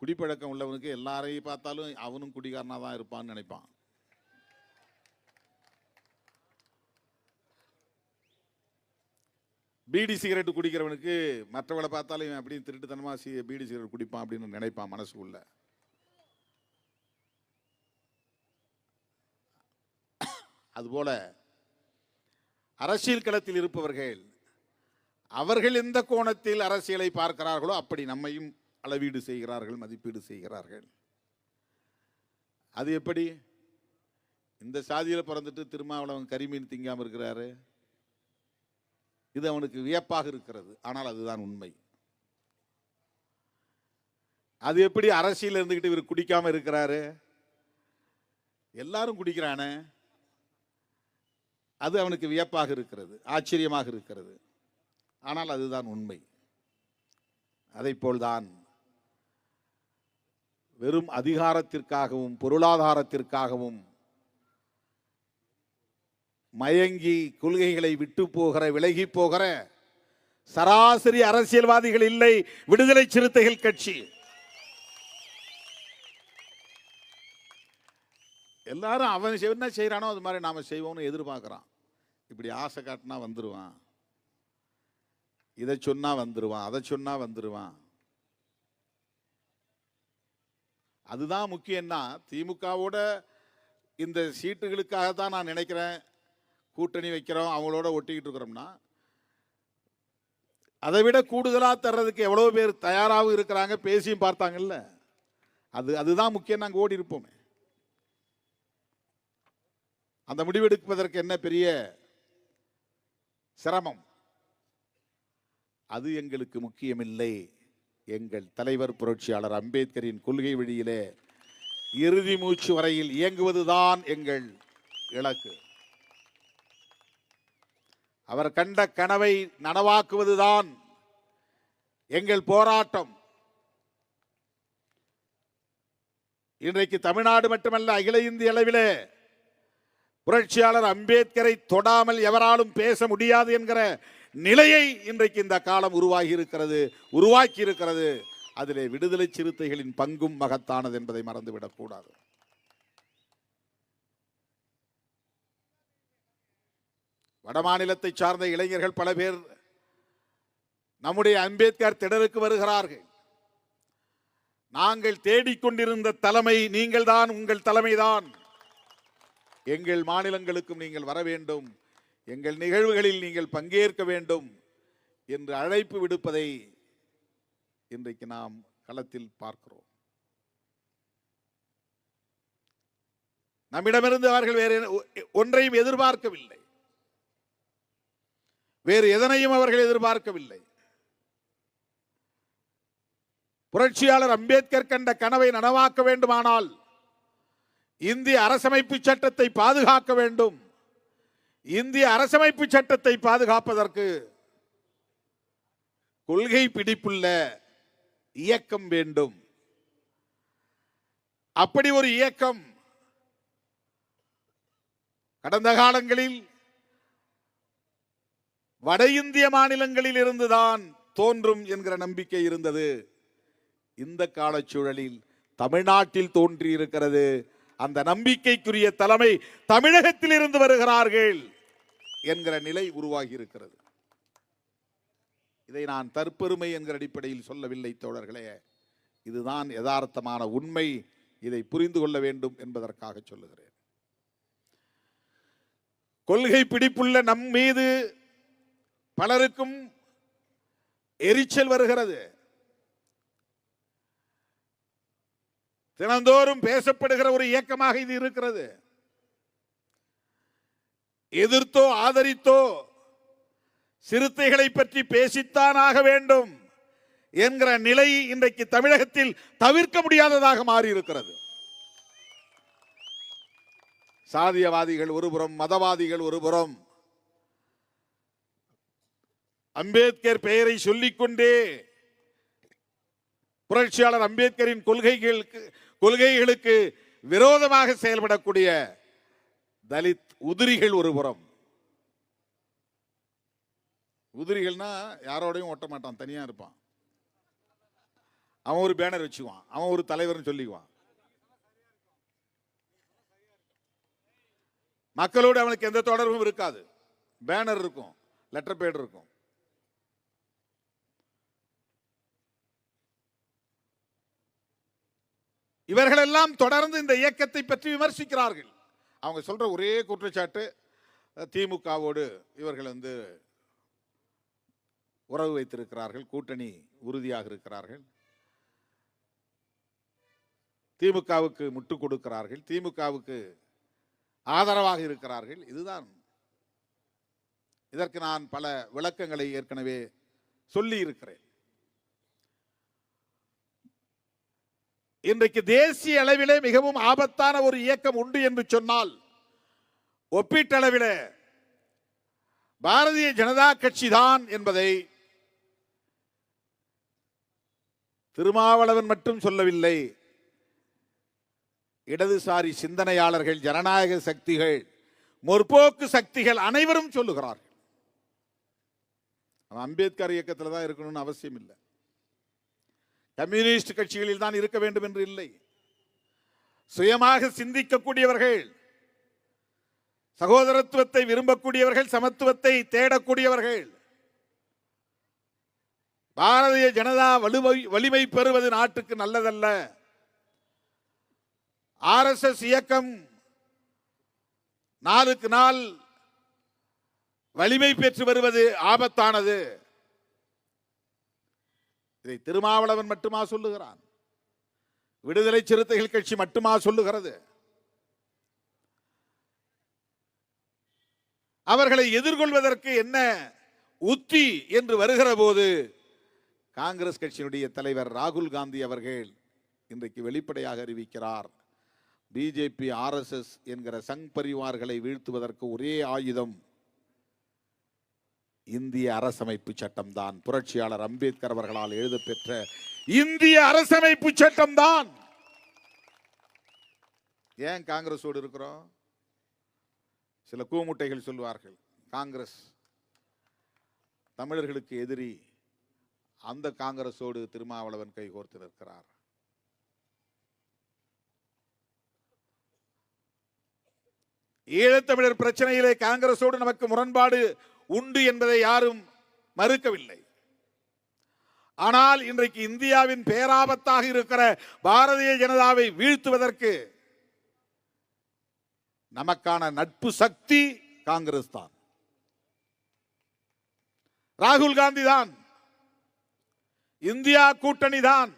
குடிப்பழக்கம் உள்ளவனுக்கு எல்லாரையும் பார்த்தாலும் அவனும் குடிகாரனா தான் இருப்பான்னு நினைப்பான். பீடி சிகரெட் குடிக்கிறவனுக்கு மற்றவளை பார்த்தாலும் இவன் அப்படின்னு திருட்டுத்தனமா பீடி சிகரெட் குடிப்பான் அப்படின்னு நினைப்பான் மனசுக்குள்ள. அதுபோல அரசியல் களத்தில் இருப்பவர்கள் அவர்கள் எந்த கோணத்தில் அரசியலை பார்க்கிறார்களோ அப்படி நம்மையும் அளவீடு செய்கிறார்கள், மதிப்பீடு செய்கிறார்கள். அது எப்படி? இந்த சாதியில் பிறந்துட்டு திருமாவளவன் கரிமீன் திங்காம இருக்கிறாரு, இது அவனுக்கு வியப்பாக இருக்கிறது. ஆனால் அதுதான் உண்மை. அது எப்படி அரசியல் இருந்துகிட்டு இவர் குடிக்காம இருக்கிறாரு? எல்லாரும் குடிக்கிறானே, அது அவனுக்கு வியப்பாக இருக்கிறது, ஆச்சரியமாக இருக்கிறது. ஆனால் அதுதான் உண்மை. அதைப்போல்தான் வெறும் அதிகாரத்திற்காகவும் பொருளாதாரத்திற்காகவும் மயங்கி கொள்கைகளை விட்டு போகிற, விலகி போகிற சராசரி அரசியல்வாதிகள் இல்லை விடுதலை சிறுத்தைகள் கட்சி. எல்லாரும் அவன் என்ன செய்யறானோ அது மாதிரி நாம செய்வோம்னு எதிர்பார்க்கிறான். இப்படி ஆசை காட்டினா வந்துருவான், இதை சொன்னா வந்துருவான், அதை சொன்னா வந்துருவான். அதுதான் முக்கியம்னா, திமுகவோட இந்த சீட்டுகளுக்காக தான் நான் நினைக்கிறேன் கூட்டணி வைக்கிறோம், அவங்களோட ஒட்டிக்கிட்டு இருக்கிறோம்னா, அதை விட கூடுதலாக தர்றதுக்கு எவ்வளோ பேர் தயாராகவும் இருக்கிறாங்க, பேசியும் பார்த்தாங்கல்ல. அதுதான் முக்கியம். நாங்கள் ஓடி இருப்போமே. அந்த முடிவெடுப்பதற்கு என்ன பெரிய சிரமம்? அது எங்களுக்கு முக்கியமில்லை. எங்கள் தலைவர் புரட்சியாளர் அம்பேத்கரின் கொள்கை வழியிலே இறுதி மூச்சு வரையில் இயங்குவதுதான் எங்கள் இலக்கு. அவர் கண்ட கனவை நனவாக்குவதுதான் எங்கள் போராட்டம். இன்றைக்கு தமிழ்நாடு மட்டுமல்ல, அகில இந்திய அளவிலே புரட்சியாளர் அம்பேத்கரை தொடாமல் எவராலும் பேச முடியாது என்கிற நிலையை இன்றைக்கு இந்த காலம் உருவாக்கி இருக்கிறது. அதிலே விடுதலை சிறுத்தைகளின் பங்கும் மகத்தானது என்பதை மறந்துவிடக் கூடாது. வடமாநிலத்தை சார்ந்த இளைஞர்கள் பல பேர் நம்முடைய அம்பேத்கர் திடலுக்கு வருகிறார்கள். நாங்கள் தேடிக்கொண்டிருந்த தலைமை நீங்கள் தான், உங்கள் தலைமைதான். எங்கள் மாநிலங்களுக்கும் நீங்கள் வர வேண்டும், எங்கள் நிகழ்வுகளில் நீங்கள் பங்கேற்க வேண்டும் என்று அழைப்பு விடுப்பதை இன்றைக்கு நாம் களத்தில் பார்க்கிறோம். நம்மிடமிருந்து அவர்கள் வேறு ஒன்றையும் எதிர்பார்க்கவில்லை, வேறு எதனையும் அவர்கள் எதிர்பார்க்கவில்லை. புரட்சியாளர் அம்பேத்கர் கண்ட கனவை நனவாக்க வேண்டுமானால் இந்திய அரசமைப்பு சட்டத்தை பாதுகாக்க வேண்டும். இந்திய அரசமைப்பு சட்டத்தை பாதுகாப்பதற்கு கொள்கை பிடிப்புள்ள இயக்கம் வேண்டும். அப்படி ஒரு இயக்கம் கடந்த காலங்களில் வட இந்திய மாநிலங்களில் இருந்துதான் தோன்றும் என்கிற நம்பிக்கை இருந்தது. இந்த காலச்சூழலில் தமிழ்நாட்டில் தோன்றியிருக்கிறது. அந்த நம்பிக்கைக்குரிய தலைமை தமிழகத்தில் இருந்து வருகிறார்கள் என்கிற நிலை உருவாகி இருக்கிறது. இதை நான் தற்பெருமை என்கிற அடிப்படையில் சொல்லவில்லை தோழர்களே, இதுதான் யதார்த்தமான உண்மை. இதை புரிந்து கொள்ள வேண்டும் என்பதற்காக சொல்லுகிறேன். கொள்கை பிடிப்புள்ள நம் மீது பலருக்கும் எரிச்சல் வருகிறது. தினந்தோறும் பேசப்படுகிற ஒரு இயக்கமாக இது இருக்கிறது. எதிர்த்தோ ஆதரித்தோ சிறுத்தைகளை பற்றி பேசித்தான் ஆக வேண்டும் என்கிற நிலை இன்றைக்கு தமிழகத்தில் தவிர்க்க முடியாததாக மாறி இருக்கிறது. சாதியவாதிகள் ஒருபுறம், மதவாதிகள் ஒருபுறம், அம்பேத்கர் பெயரை சொல்லிக்கொண்டே புரட்சியாளர் அம்பேத்கரின் கொள்கைகளுக்கு விரோதமாக செயல்படக்கூடிய தலித் உதிரிகள் ஒருபுறம். உதிரிகள்னா யாரோடையும் ஒட்ட மாட்டான், தனியா இருப்பான். அவன் ஒரு பேனர் வச்சுக்குவான், அவன் ஒரு தலைவர்னு சொல்லிக்குவான். மக்களோடு அவனுக்கு எந்த தொடர்பும் இருக்காது. பேனர் இருக்கும், லெட்டர் பேட் இருக்கும். இவர்களெல்லாம் தொடர்ந்து இந்த இயக்கத்தை பற்றி விமர்சிக்கிறார்கள். அவங்க சொல்ற ஒரே குற்றச்சாட்டு, திமுகவோடு இவர்கள் உறவு வைத்திருக்கிறார்கள், கூட்டணி உறுதியாக இருக்கிறார்கள், திமுகவுக்கு முட்டு கொடுக்கிறார்கள், திமுகவுக்கு ஆதரவாக இருக்கிறார்கள். இதுதான். இதற்கு நான் பல விளக்கங்களை ஏற்கனவே சொல்லி இருக்கிறேன். இன்றைக்கு தேசிய அளவிலே மிகவும் ஆபத்தான ஒரு இயக்கம் உண்டு என்று சொன்னால் ஒப்பீட்டளவிலே பாரதிய ஜனதா கட்சி தான் என்பதை திருமாவளவன் மட்டும் சொல்லவில்லை. இடதுசாரி சிந்தனையாளர்கள், ஜனநாயக சக்திகள், முற்போக்கு சக்திகள் அனைவரும் சொல்லுகிறார்கள். அம்பேத்கர் இயக்கத்தில் தான் இருக்கணும்னு அவசியம் இல்லை, கம்யூனிஸ்ட் கட்சிகளில் தான் இருக்க வேண்டும் என்று இல்லை. சுயமாக சிந்திக்கக்கூடியவர்கள், சகோதரத்துவத்தை விரும்பக்கூடியவர்கள், சமத்துவத்தை தேடக்கூடியவர்கள், பாரதிய ஜனதா வலிமை பெறுவது நாட்டுக்கு நல்லதல்ல, RSS இயக்கம் நாளுக்கு நாள் வலிமை பெற்று வருவது ஆபத்தானது. இதை திருமாவளவன் மட்டுமா சொல்லுகிறான்? விடுதலை சிறுத்தைகள் கட்சி மட்டுமா சொல்லுகிறது? அவர்களை எதிர்கொள்வதற்கு என்ன உத்தி என்று வருகிற போது காங்கிரஸ் கட்சியினுடைய தலைவர் ராகுல் காந்தி அவர்கள் இன்றைக்கு வெளிப்படையாக அறிவிக்கிறார், பிஜேபி RSS என்கிற சங் பரிவார்களை வீழ்த்துவதற்கு ஒரே ஆயுதம் இந்திய அரசமைப்பு சட்டம் தான். புரட்சியாளர் அம்பேத்கர் அவர்களால் எழுதப்பெற்ற இந்திய அரசமைப்பு சட்டம் தான். ஏன் காங்கிரஸோடு இருக்கிறோம்? சில கூமுட்டைகள் சொல்வார்கள், காங்கிரஸ் தமிழர்களுக்கு எதிரி, அந்த காங்கிரஸோடு திருமாவளவன் கைகோர்த்து நிற்கிறார். ஈழத்தமிழர் பிரச்சனையிலே காங்கிரஸோடு நமக்கு முரண்பாடு உண்டு என்பதை யாரும் மறுக்கவில்லை. ஆனால் இன்றைக்கு இந்தியாவின் பேராபத்தாக இருக்கிற பாரதிய ஜனதாவை வீழ்த்துவதற்கு நமக்கான நட்பு சக்தி காங்கிரஸ் தான், ராகுல் காந்தி தான், இந்தியா கூட்டணி தான்.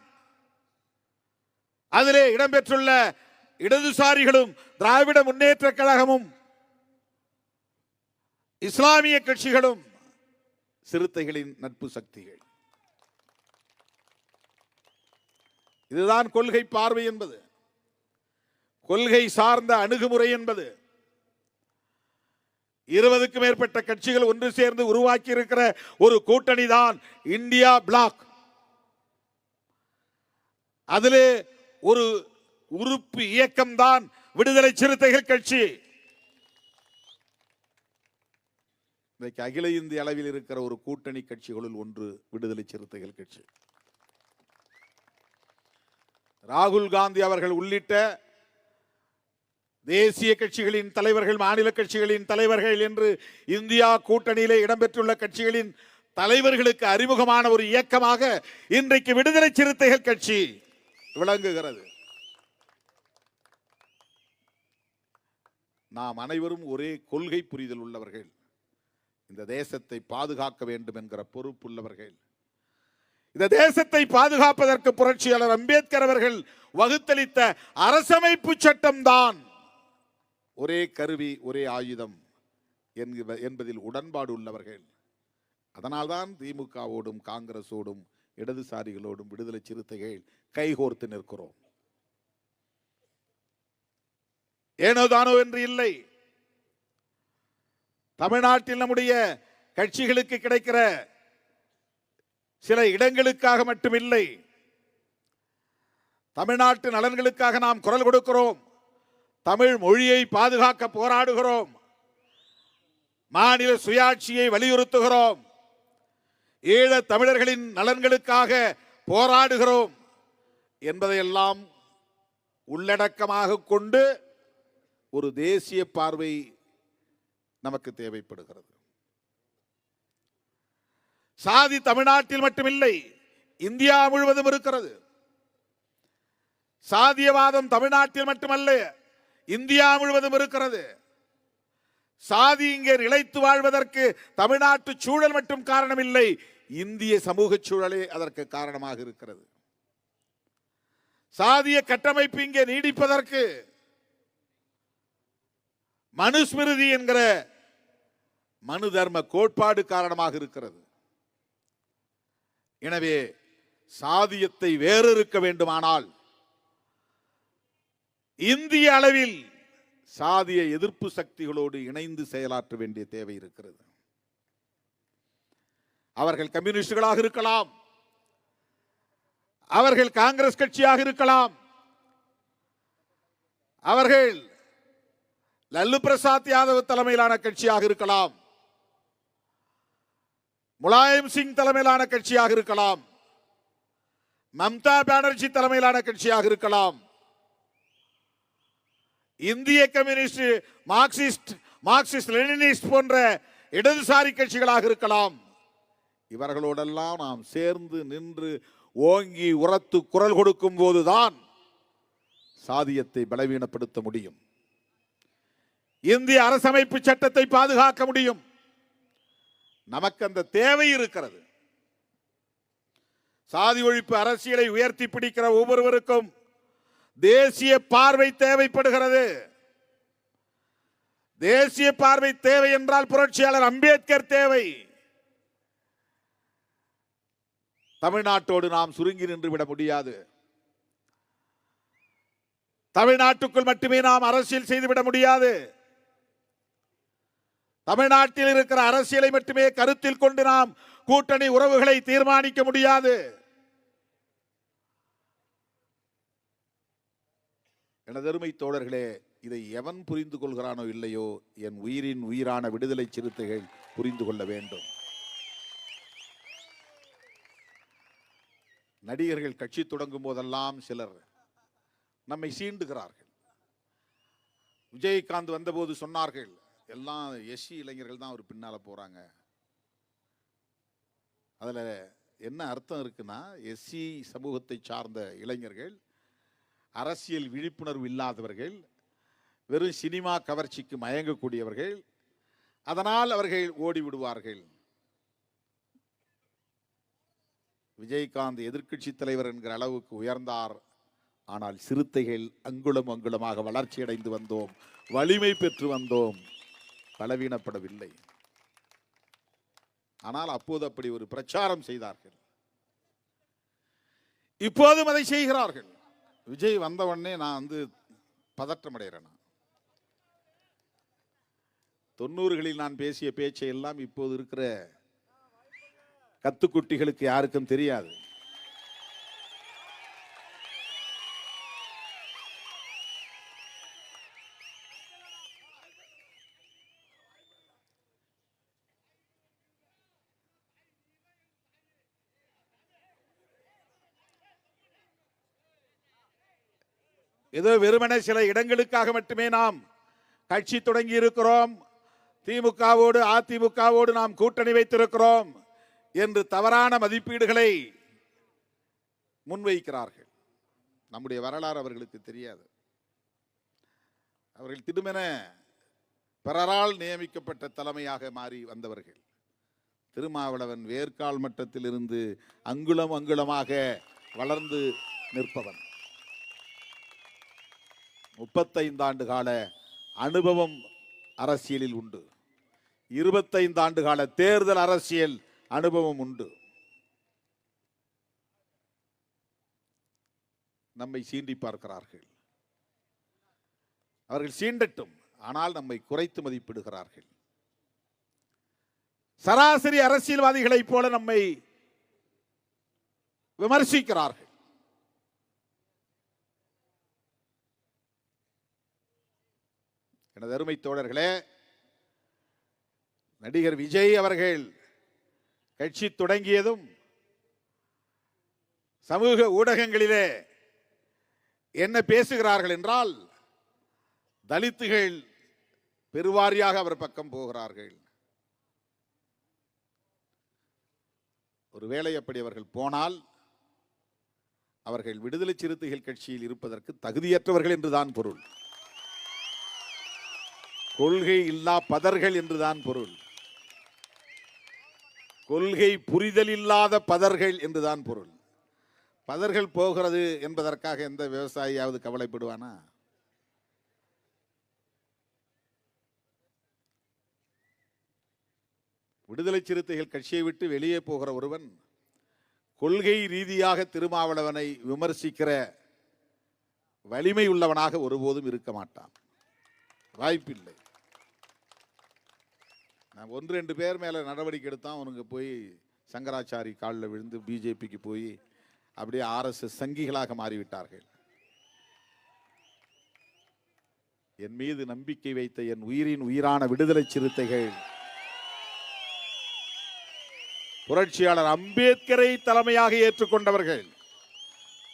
அதிலே இடம்பெற்றுள்ள இடதுசாரிகளும், திராவிட முன்னேற்ற கழகமும், இஸ்லாமிய கட்சிகளும் சிறுத்தைகளின் நட்பு சக்திகள். இதுதான் கொள்கை பார்வை என்பது, கொள்கை சார்ந்த அணுகுமுறை என்பது. 20க்கும் மேற்பட்ட கட்சிகள் ஒன்று சேர்ந்து உருவாக்கி இருக்கிற ஒரு கூட்டணி தான் இந்தியா பிளாக். அதிலே ஒரு உறுப்பு இயக்கம் தான் விடுதலை சிறுத்தைகள் கட்சி. இன்றைக்கு அகில இந்திய அளவில் இருக்கிற ஒரு கூட்டணி கட்சிகளுள் ஒன்று விடுதலை சிறுத்தைகள் கட்சி. ராகுல் காந்தி அவர்கள் உள்ளிட்ட தேசிய கட்சிகளின் தலைவர்கள், மாநில கட்சிகளின் தலைவர்கள் என்று இந்தியா கூட்டணியிலே இடம்பெற்றுள்ள கட்சிகளின் தலைவர்களுக்கு அறிமுகமான ஒரு இயக்கமாக இன்றைக்கு விடுதலை சிறுத்தைகள் கட்சி விளங்குகிறது. நாம் அனைவரும் ஒரே கொள்கை புரிதல் உள்ளவர்கள், இந்த தேசத்தை பாதுகாக்க வேண்டும் என்கிற பொறுப்புள்ளவர்கள். இந்த தேசத்தை பாதுகாப்பதற்கு புரட்சியாளர் அம்பேத்கர் அவர்கள் வகுத்தளித்த அரசமைப்பு சட்டம் தான் ஒரே கருவி, ஒரே ஆயுதம் என்பதில் உடன்பாடு உள்ளவர்கள். அதனால்தான் திமுகவோடும் காங்கிரஸோடும் இடதுசாரிகளோடும் விடுதலை சிறுத்தைகள் கைகோர்த்து நிற்கிறோம். ஏனோ தானோ என்று இல்லை. தமிழ்நாட்டில் நம்முடைய கட்சிகளுக்கு கிடைக்கிற சில இடங்களுக்காக மட்டுமில்லை, தமிழ்நாட்டு நலன்களுக்காக நாம் குரல் கொடுக்கிறோம். தமிழ் மொழியை பாதுகாக்க போராடுகிறோம், மாநில சுயாட்சியை வலியுறுத்துகிறோம், ஈழ தமிழர்களின் நலன்களுக்காக போராடுகிறோம் என்பதையெல்லாம் உள்ளடக்கமாக கொண்டு ஒரு தேசிய பார்வை நமக்கு தேவைப்படுகிறது. சாதி தமிழ்நாட்டில் மட்டுமில்லை, இந்தியா முழுவதும் இருக்கிறது. சாதியவாதம் தமிழ்நாட்டில் மட்டுமல்ல, இந்தியா முழுவதும் இருக்கிறது. சாதி இங்கே நிலைத்து வாழ்வதற்கு தமிழ்நாட்டு சூழல் மட்டும் காரணம் இல்லை, இந்திய சமூக சூழலே அதற்கு காரணமாக இருக்கிறது. சாதிய கட்டமைப்பு இங்கே நீடிப்பதற்கு மனுஸ்மிருதி என்கிற மனு தர்ம கோட்பாடு காரணமாக இருக்கிறது. எனவே சாதியத்தை வேறறுக்க வேண்டுமானால் இந்திய அளவில் சாதிய எதிர்ப்பு சக்திகளோடு இணைந்து செயலாற்ற வேண்டிய தேவை இருக்கிறது. அவர்கள் கம்யூனிஸ்டுகளாக இருக்கலாம், அவர்கள் காங்கிரஸ் கட்சியாக இருக்கலாம், அவர்கள் லல்லு பிரசாத் யாதவ் தலைமையிலான கட்சியாக இருக்கலாம், முலாயம் சிங் தலைமையிலான கட்சியாக இருக்கலாம், மம்தா பானர்ஜி தலைமையிலான கட்சியாக இருக்கலாம், இந்திய கம்யூனிஸ்ட், மார்க்சிஸ்ட் லெனினிஸ்ட் போன்ற இடதுசாரி கட்சிகளாக இருக்கலாம். இவர்களோடெல்லாம் நாம் சேர்ந்து நின்று ஓங்கி உரத்து குரல் கொடுக்கும் போதுதான் சாதியத்தை பலவீனப்படுத்த முடியும். இந்திய அரசமைப்பு சட்டத்தை பாதுகாக்க முடியும். நமக்கு அந்த தேவை இருக்கிறது. சாதி ஒழிப்பு அரசியலை உயர்த்தி பிடிக்கிற ஒவ்வொருவருக்கும் தேசிய பார்வை தேவைப்படுகிறது. தேசிய பார்வை தேவை என்றால் புரட்சியாளர் அம்பேத்கர் தேவை. தமிழ்நாட்டோடு நாம் சுருங்கி நின்று விட முடியாது. தமிழ்நாட்டுக்குள் மட்டுமே நாம் அரசியல் செய்துவிட முடியாது. தமிழ்நாட்டில் இருக்கிற அரசியலை மட்டுமே கருத்தில் கொண்டு நாம் கூட்டணி உறவுகளை தீர்மானிக்க முடியாது. எனதருமை தோழர்களே, இதை எவன் புரிந்து கொள்கிறானோ இல்லையோ, என் உயிரின் உயிரான விடுதலை சிறுத்தைகள் புரிந்து கொள்ள வேண்டும். நடிகர்கள் கட்சி தொடங்கும் போதெல்லாம் சிலர் நம்மை சீண்டுகிறார்கள். விஜயகாந்த் வந்தபோது சொன்னார்கள், எல்லாம் எஸ்சி இளைஞர்கள் தான் அவர் பின்னால போறாங்க. அதுல என்ன அர்த்தம் இருக்குன்னா, எஸ்சி சமூகத்தை சார்ந்த இளைஞர்கள், அரசியல் விழிப்புணர்வு இல்லாதவர்கள், வெறும் சினிமா கவர்ச்சிக்கு மயங்கக்கூடியவர்கள், அதனால் அவர்கள் ஓடி விடுவார்கள். விஜயகாந்த் எதிர்க்கட்சி தலைவர் என்கிற அளவுக்கு உயர்ந்தார். ஆனால் சிறுத்தைகள் அங்குலம் அங்குலமாக வளர்ச்சி அடைந்து வந்தோம், வலிமை பெற்று வந்தோம், பலவீனப்படவில்லை. ஆனால் அப்போது அப்படி ஒரு பிரச்சாரம் செய்தார்கள். இப்போதும் அதை செய்கிறார்கள். விஜய் வந்த உடனே நான் பதற்றம் அடைகிறேன். 90களில் நான் பேசிய பேச்சை எல்லாம் இப்போது இருக்கிற கத்துக்குட்டிகளுக்கு யாருக்கும் தெரியாது. ஏதோ வெறுமனே சில இடங்களுக்காக மட்டுமே நாம் கட்சி தொடங்கி இருக்கிறோம், திமுகவோடு அதிமுகவோடு நாம் கூட்டணி வைத்திருக்கிறோம் என்று தவறான மதிப்பீடுகளை முன்வைக்கிறார்கள். நம்முடைய வரலாறு அவர்களுக்கு தெரியாது. அவர்கள் திடுமென பிறரால் நியமிக்கப்பட்ட தலைமையாக மாறி வந்தவர்கள். திருமாவளவன் வேர்க்கால் மட்டத்தில் இருந்து அங்குலம் அங்குலமாக வளர்ந்து நிற்பவன். 35 ஆண்டு கால அனுபவம் அரசியலில் உண்டு. 25 ஆண்டு கால தேர்தல் அரசியல் அனுபவம் உண்டு. நம்மை சீண்டி பார்க்கிறார்கள். அவர்கள் சீண்டட்டும், ஆனால் நம்மை குறைத்து மதிப்பிடுகிறார்கள். சராசரி அரசியல்வாதிகளைப் போல நம்மை விமர்சிக்கிறார்கள். எனது அருமை தோழர்களே, நடிகர் விஜய் அவர்கள் கட்சி தொடங்கியதும் சமூக ஊடகங்களிலே என்ன பேசுகிறார்கள் என்றால், தலித்துகள் பெருவாரியாக அவர் பக்கம் போகிறார்கள். ஒருவேளை அப்படி அவர்கள் போனால் அவர்கள் விடுதலை சிறுத்தைகள் கட்சியில் இருப்பதற்கு தகுதியற்றவர்கள் என்றுதான் பொருள். கொள்கை இல்லா பதர்கள் என்றுதான் பொருள். கொள்கை புரிதல் இல்லாத பதர்கள் என்றுதான் பொருள். பதர்கள் போகிறது என்பதற்காக எந்த விவசாயியாவது கவலைப்படுவானா? விடுதலை சிறுத்தைகள் கட்சியை விட்டு வெளியே போகிற ஒருவன் கொள்கை ரீதியாக திருமாவளவனை விமர்சிக்கிற வலிமை உள்ளவனாக ஒருபோதும் இருக்க மாட்டான். வாய்ப்பில்லை. நான் 1-2 பேர் மேல நடவடிக்கை எடுத்தான் அவனுங்க போய் சங்கராச்சாரி காலில் விழுந்து பிஜேபிக்கு போய் அப்படியே ஆர்எஸ்எஸ் சங்கிகளாக மாறிவிட்டார்கள். என் மீது நம்பிக்கை வைத்த என் உயிரின் உயிரான விடுதலை சிறுத்தைகள் புரட்சியாளர் அம்பேத்கரை தலைமையாக ஏற்றுக்கொண்டவர்கள்,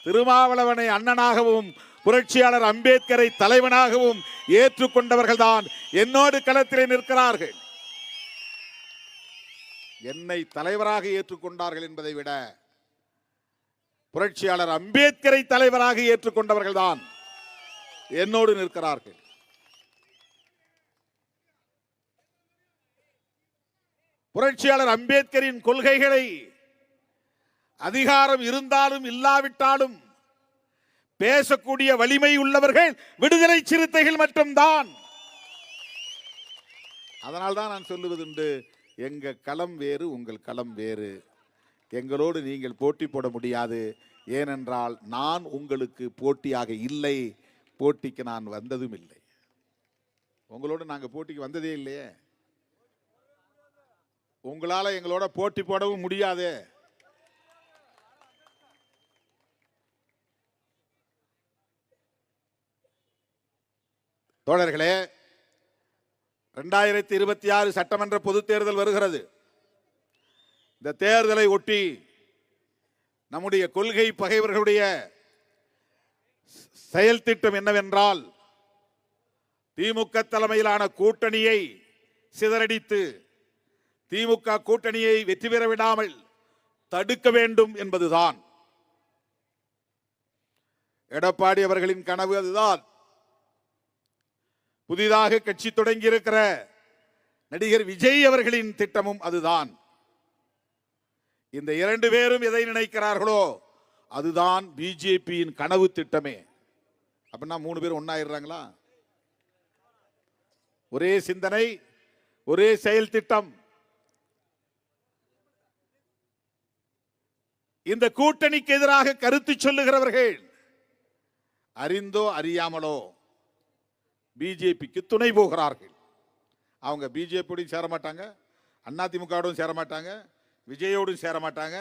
திருமாவளவனை அண்ணனாகவும் புரட்சியாளர் அம்பேத்கரை தலைவனாகவும் ஏற்றுக்கொண்டவர்கள் தான் என்னோடு களத்திலே நிற்கிறார்கள். என்னை தலைவராக ஏற்றுக்கொண்டார்கள் என்பதை விட புரட்சியாளர் அம்பேத்கரை தலைவராக ஏற்றுக்கொண்டவர்கள் தான் என்னோடு நிற்கிறார்கள். புரட்சியாளர் அம்பேத்கரின் கொள்கைகளை அதிகாரம் இருந்தாலும் இல்லாவிட்டாலும் பேசக்கூடிய வலிமை உள்ளவர்கள் விடுதலை சிறுத்தைகள் மட்டும்தான். அதனால்தான் நான் சொல்லுவதுண்டு, எங்க களம் வேறு, உங்கள் களம் வேறு. எங்களோடு நீங்கள் போட்டி போட முடியாது. ஏனென்றால் நான் உங்களுக்கு போட்டியாக இல்லை, போட்டிக்கு நான் வந்ததும் இல்லை. உங்களோடு நாங்க போட்டிக்கு வந்ததே இல்லையே. உங்களால எங்களோட போட்டி போடவும் முடியாது. தோழர்களே, 2026 சட்டமன்ற பொதுத் தேர்தல் வருகிறது. இந்த தேர்தலை ஒட்டி நம்முடைய கொள்கை பகைவர்களுடைய செயல் திட்டம் என்னவென்றால், திமுக தலைமையிலான கூட்டணியை சிதறடித்து திமுக கூட்டணியை வெற்றி பெற விடாமல் தடுக்க வேண்டும் என்பதுதான். எடப்பாடி அவர்களின் கனவு அதுதான். புதிதாக கட்சி தொடங்கி இருக்கிற நடிகர் விஜய் அவர்களின் திட்டமும் அதுதான். இந்த 2 பேரும் எதை நினைக்கிறார்களோ அதுதான் பிஜேபியின் கனவு திட்டமே. அப்படின்னா 3 பேரும் ஒன்னாயிடுறாங்களா? ஒரே சிந்தனை, ஒரே செயல் திட்டம். இந்த கூட்டணிக்கு எதிராக கருத்து சொல்லுகிறவர்கள் அறிந்தோ அறியாமலோ பிஜேபிக்கு துணை போகிறார்கள். அவங்க பிஜேபியோடும் சேர மாட்டாங்க, அதிமுகவோடும் சேர மாட்டாங்க, விஜயோடும் சேர மாட்டாங்க.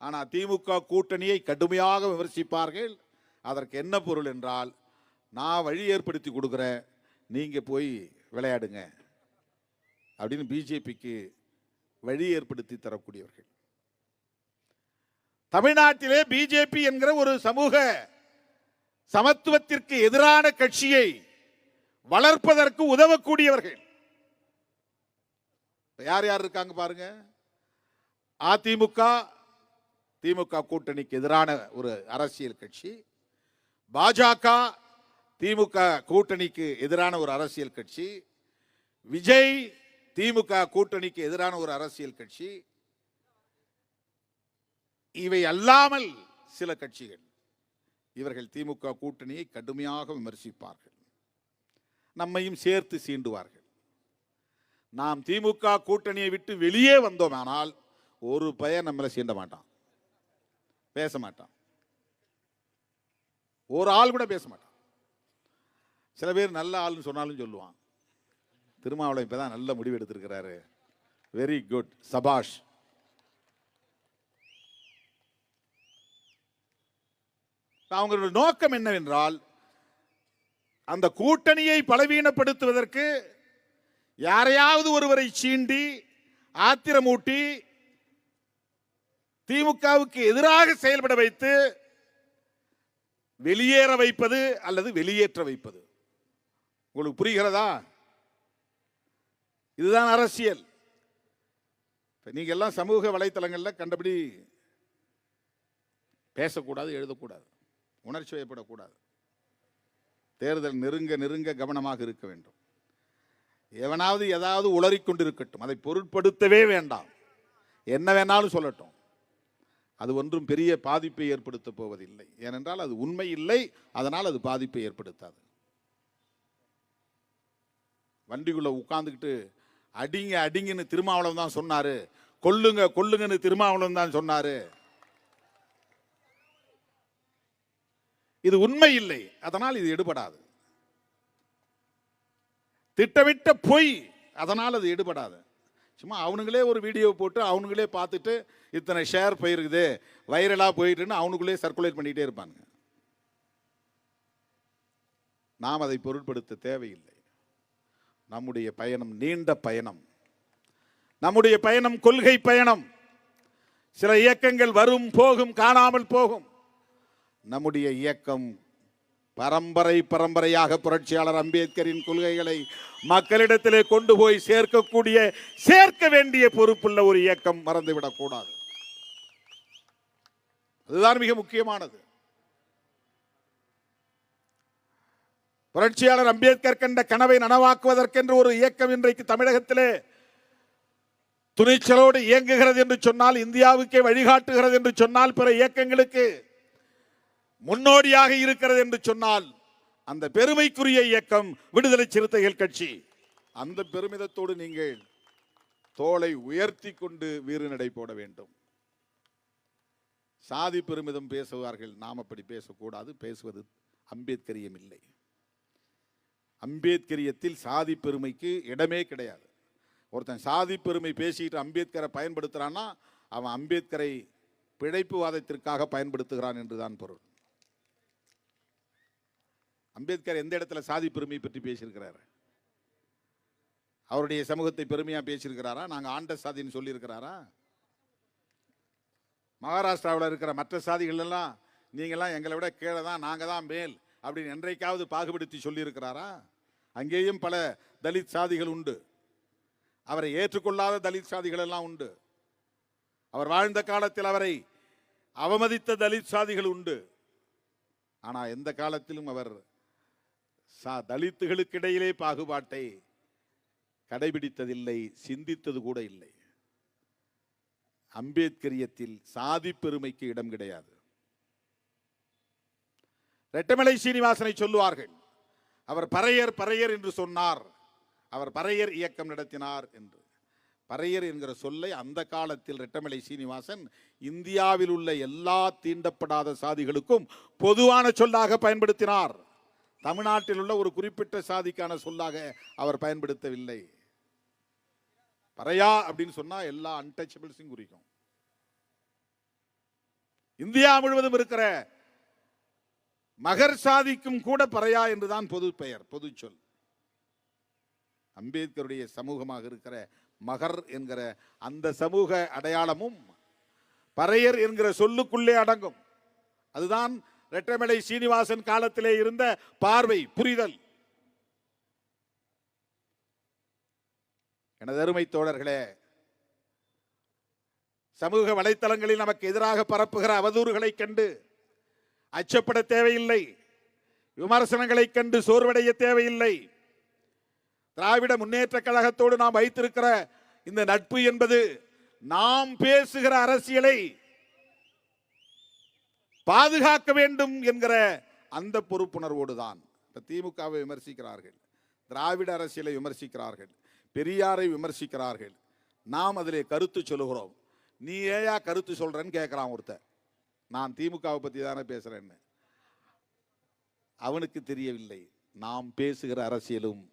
ஆனா திமுக கூட்டணியை கடுமையாக விமர்சிப்பார்கள். அதற்கு என்ன பொருள் என்றால், நான் வழி ஏற்படுத்தி கொடுக்கிறேன், நீங்க போய் விளையாடுங்க அப்படின்னு பிஜேபிக்கு வழி ஏற்படுத்தி தரக்கூடியவர்கள். தமிழ்நாட்டிலே பிஜேபி என்கிற ஒரு சமூக சமத்துவத்திற்கு எதிரான கட்சியை வளர்ப்பதற்கு உதவக்கூடியவர்கள் யார் யார் இருக்காங்க பாருங்க. அதிமுக, திமுக கூட்டணிக்கு எதிரான ஒரு அரசியல் கட்சி. பாஜக, திமுக கூட்டணிக்கு எதிரான ஒரு அரசியல் கட்சி. விஜய், திமுக கூட்டணிக்கு எதிரான ஒரு அரசியல் கட்சி. இவை அல்லாமல் சில கட்சிகள், இவர்கள் திமுக கூட்டணியை கடுமையாக விமர்சிப்பார்கள், நம்மையும் சேர்த்து சீண்டுவார்கள். நாம் திமுக கூட்டணியை விட்டு வெளியே வந்தோமானால் ஒரு பையன் நம்மளை சீண்ட மாட்டான், பேச மாட்டான், ஒரு ஆள் கூட பேச மாட்டான். சில பேர் நல்ல ஆள்னு சொன்னாலும் சொல்லுவான். திருமாவளவன் இப்பதான் நல்ல முடிவு எடுத்திருக்கிறாரு, வெரி குட், சபாஷ். அவங்களுடைய நோக்கம் என்னவென்றால், அந்த கூட்டணியை பலவீனப்படுத்துவதற்கு யாரையாவது ஒருவரை சீண்டி ஆத்திரமூட்டி திமுகவுக்கு எதிராக செயல்பட வைத்து வெளியேற வைப்பது அல்லது வெளியேற்ற வைப்பது. உங்களுக்கு புரிகிறதா? இதுதான் அரசியல். நீங்க எல்லாம் சமூக வலைத்தளங்கள்ல கண்டபடி பேசக்கூடாது, எழுதக்கூடாது, உணர்ச்சி வயப்படக்கூடாது. தேர்தல் நெருங்க நெருங்க கவனமாக இருக்க வேண்டும். எவனாவது ஏதாவது உளறிக்கொண்டிருக்கட்டும், அதை பொருட்படுத்தவே வேண்டாம். என்ன வேணாலும் சொல்லட்டும், அது ஒன்றும் பெரிய பாதிப்பை ஏற்படுத்த போவதில்லை. ஏனென்றால் அது உண்மை இல்லை, அதனால் அது பாதிப்பை ஏற்படுத்தாது. வண்டிக்குள்ள உட்கார்ந்துக்கிட்டு அடிங்க அடிங்கன்னு திருமாவளவன் தான் சொன்னாரு, கொல்லுங்க கொல்லுங்கன்னு திருமாவளவன் தான் சொன்னாரு. இது உண்மை இல்லை, அதனால் இது எடுபடாது. திட்டமிட்ட பொய், அதனால் அது எடுபடாது. சும்மா அவனுங்களே ஒரு வீடியோ போட்டு அவனுங்களே பார்த்துட்டு இத்தனை ஷேர் போயிருக்குது, வைரலாக போயிட்டுன்னு அவனுக்குள்ளே சர்க்குலேட் பண்ணிகிட்டே இருப்பாங்க. நாம் அதை பொருட்படுத்த தேவையில்லை. நம்முடைய பயணம் நீண்ட பயணம், நம்முடைய பயணம் கொள்கை பயணம். சில இயக்கங்கள் வரும் போகும், காணாமல் போகும். நம்முடைய இயக்கம் பரம்பரையாக புரட்சியாளர் அம்பேத்கரின் கொள்கைகளை மக்களிடத்திலே கொண்டு போய் சேர்க்க வேண்டிய பொறுப்புள்ள ஒரு இயக்கம், மறந்துவிடக் கூடாது. அதுதான் மிக முக்கியமானது. புரட்சியாளர் அம்பேத்கர் கண்ட கனவை நனவாக்குவதற்கென்று ஒரு இயக்கம் இன்றைக்கு தமிழகத்திலே துணிச்சலோடு இயங்குகிறது என்று சொன்னால், இந்தியாவுக்கே வழிகாட்டுகிறது என்று சொன்னால், பிற இயக்கங்களுக்கு முன்னோடியாக இருக்கிறது என்று சொன்னால், அந்த பெருமைக்குரிய இயக்கம் விடுதலை சிறுத்தைகள் கட்சி. அந்த பெருமிதத்தோடு நீங்கள் தோளை உயர்த்தி கொண்டு வீறுநடை போட வேண்டும். சாதி பெருமிதம் பேசுவார்கள், நாம் அப்படி பேசக்கூடாது. பேசுவது அம்பேத்கரியம் இல்லை. அம்பேத்கரியத்தில் சாதி பெருமைக்கு இடமே கிடையாது. ஒருத்தன் சாதி பெருமை பேசிட்டு அம்பேத்கரை பயன்படுத்துறான்னா அவன் அம்பேத்கரை பிழைப்புவாதத்திற்காக பயன்படுத்துகிறான் என்றுதான் பொருள். அம்பேத்கர் எந்த இடத்துல சாதி பெருமை பற்றி பேசியிருக்கிறார்? அவருடைய சமூகத்தை பெருமையா பேசியிருக்கிறாரா? நாங்கள் ஆண்ட சாதின்னு சொல்லியிருக்கிறாரா? மகாராஷ்டிராவில் இருக்கிற மற்ற சாதிகள் எல்லாம் நீங்கள்லாம் எங்களை விட கீழே தான், நாங்கள் தான் மேல் அப்படின்னு என்றைக்காவது பாகுபடுத்தி சொல்லியிருக்கிறாரா? அங்கேயும் பல தலித் சாதிகள் உண்டு. அவரை ஏற்றுக்கொள்ளாத தலித் சாதிகள் எல்லாம் உண்டு. அவர் வாழ்ந்த காலத்தில் அவரை அவமதித்த தலித் சாதிகள் உண்டு. ஆனால் எந்த காலத்திலும் அவர் தலித்துகளுக்கு இடையிலே பாகுபாட்டை கடைபிடித்ததில்லை, சிந்தித்தது கூட இல்லை. அம்பேத்கரியத்தில் சாதி பெருமைக்கு இடம் கிடையாது. ரெட்டமலை சீனிவாசனை சொல்லுவார்கள், அவர் பறையர் என்று சொன்னார், அவர் பறையர் இயக்கம் நடத்தினார் என்று. பறையர் என்கிற சொல்லை அந்த காலத்தில் ரெட்டமலை சீனிவாசன் இந்தியாவில் உள்ள எல்லா தீண்டப்படாத சாதிகளுக்கும் பொதுவான சொல்லாக பயன்படுத்தினார். தமிழ்நாட்டில் உள்ள ஒரு குறிப்பிட்ட சாதிக்கான சொல்லாக அவர் பயன்படுத்தவில்லை. பறையா அப்படின்னு சொன்னா எல்லா அன்டச்சபிள்ஸையும் குறிக்கும். இந்தியா முழுவதும் இருக்கிற மகர் சாதிக்கும் கூட பறையா என்றுதான் பொது பெயர், பொது சொல். அம்பேத்கருடைய சமூகமாக இருக்கிற மகர் என்கிற அந்த சமூக அடையாளமும் பறையர் என்கிற சொல்லுக்குள்ளே அடங்கும். அதுதான் ரெட்டமலை சீனிவாசன் காலத்திலே இருந்த பார்வை, புரிதல். எனது அருமை தோழர்களே, சமூக வலைத்தளங்களில் நமக்கு எதிராக பரப்புகிற அவதூறுகளை கண்டு அச்சப்பட தேவையில்லை. விமர்சனங்களை கண்டு சோர்வடைய தேவையில்லை. திராவிட முன்னேற்ற கழகத்தோடு நாம் வைத்திருக்கிற இந்த நட்பு என்பது நாம் பேசுகிற அரசியலை பாதுகாக்க வேண்டும் என்கிற அந்த பொறுப்புணர்வோடு தான். திமுகவை விமர்சிக்கிறார்கள், திராவிட அரசியலை விமர்சிக்கிறார்கள், பெரியாரை விமர்சிக்கிறார்கள். நாம் அதிலே கருத்து சொல்லுகிறோம். நீ ஏயா கருத்து சொல்றன்னு கேட்கிறான் ஒருத்தர். நான் திமுகவை பற்றி தானே பேசுறேன்னு. அவனுக்கு தெரியவில்லை, நாம் பேசுகிற அரசியலும்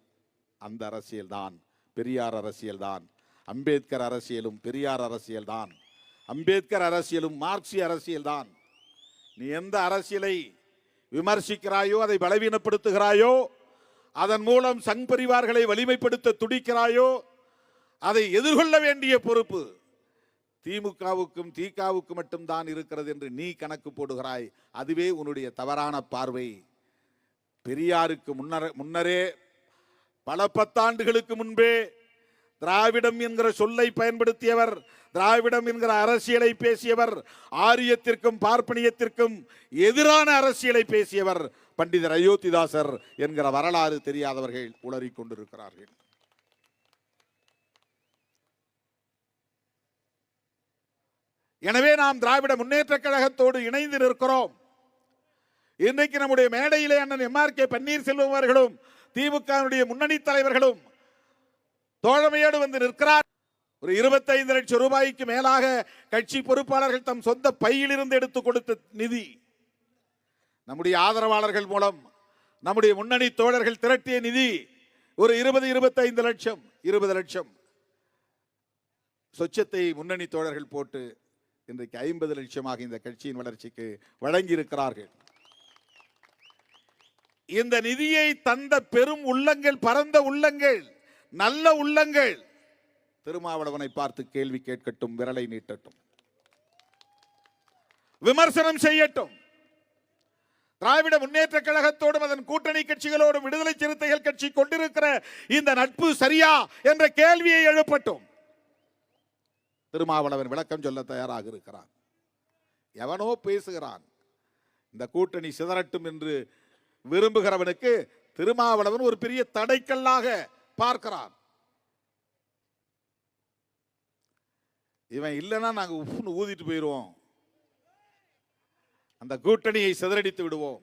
அந்த அரசியல் தான், பெரியார் அரசியல் தான். அம்பேத்கர் அரசியலும் பெரியார் அரசியல் தான். அம்பேத்கர் அரசியலும் மார்க்சிய அரசியல் தான். நீ எந்த அரசியலை விமர்சிக்கிறாயோ, அதை பலவீனப்படுத்துகிறாயோ, அதன் மூலம் சங் பரிவார்களை வலிமைப்படுத்த துடிக்கிறாயோ, அதை எதிர்கொள்ள வேண்டிய பொறுப்பு திமுகவுக்கும் திகாவுக்கும் மட்டும்தான் இருக்கிறது என்று நீ கணக்கு போடுகிறாய். அதுவே உன்னுடைய தவறான பார்வை. பெரியாருக்கு முன்னரே பல பத்தாண்டுகளுக்கு முன்பே திராவிடம் என்கிற சொல்லை பயன்படுத்தியவர், திராவிடம் என்கிற அரசியலை பேசியவர், ஆரியத்திற்கும் பார்ப்பனியத்திற்கும் எதிரான அரசியலை பேசியவர் பண்டிதர் அயோத்திதாசர் என்கிற வரலாறு தெரியாதவர்கள் உளறிக் கொண்டிருக்கிறார்கள். எனவே நாம் திராவிட முன்னேற்ற கழகத்தோடு இணைந்து நிற்கிறோம். இன்றைக்கு நம்முடைய மேடையிலே அண்ணன் எம்.ஆர்.கே. பன்னீர்செல்வம் அவர்களும் திமுக முன்னணி தலைவர்களும் தோழமையோடு வந்து நிற்கிறார். ஒரு 25 லட்சம் ரூபாய்க்கு மேலாக கட்சி பொறுப்பாளர்கள் தம் சொந்த பையிலிருந்து எடுத்து கொடுத்த நிதி. நம்முடைய ஆதரவாளர்கள் மூலம் நம்முடைய முன்னணி தோழர்கள் திரட்டிய நிதி ஒரு 20-25 லட்சம், 20 லட்சம் சொச்சத்தை முன்னணி தோழர்கள் போட்டு இன்றைக்கு 50 லட்சமாக இந்த கட்சியின் வளர்ச்சிக்கு வழங்கி இருக்கிறார்கள். இந்த நிதியை தந்த பெரும் உள்ளங்கள், பரந்த உள்ளங்கள், நல்ல உள்ளங்கள் திருமாவளவனை பார்த்து கேள்வி கேட்கட்டும், விரலை நீட்டட்டும், விமர்சனம் செய்யட்டும். திராவிட முன்னேற்ற கழகத்தோடும் அதன் கூட்டணி கட்சிகளோடும் விடுதலை சிறுத்தைகள் கட்சி கொண்டிருக்கிற இந்த நட்பு சரியா என்ற கேள்வியை எழுப்பட்டும். திருமாவளவன் விளக்கம் சொல்ல தயாராக இருக்கிறான். எவனோ பேசுகிறான், இந்த கூட்டணி சிதறட்டும் என்று விரும்புகிறவனுக்கு திருமாவளவன் ஒரு பெரிய தடைக்கல்லாக பார்க்கிறான். இவன் இல்லைன்னா நாங்க உப்புன்னு ஊதிட்டு போயிடுவோம், அந்த கூட்டணியை சிதறடித்து விடுவோம்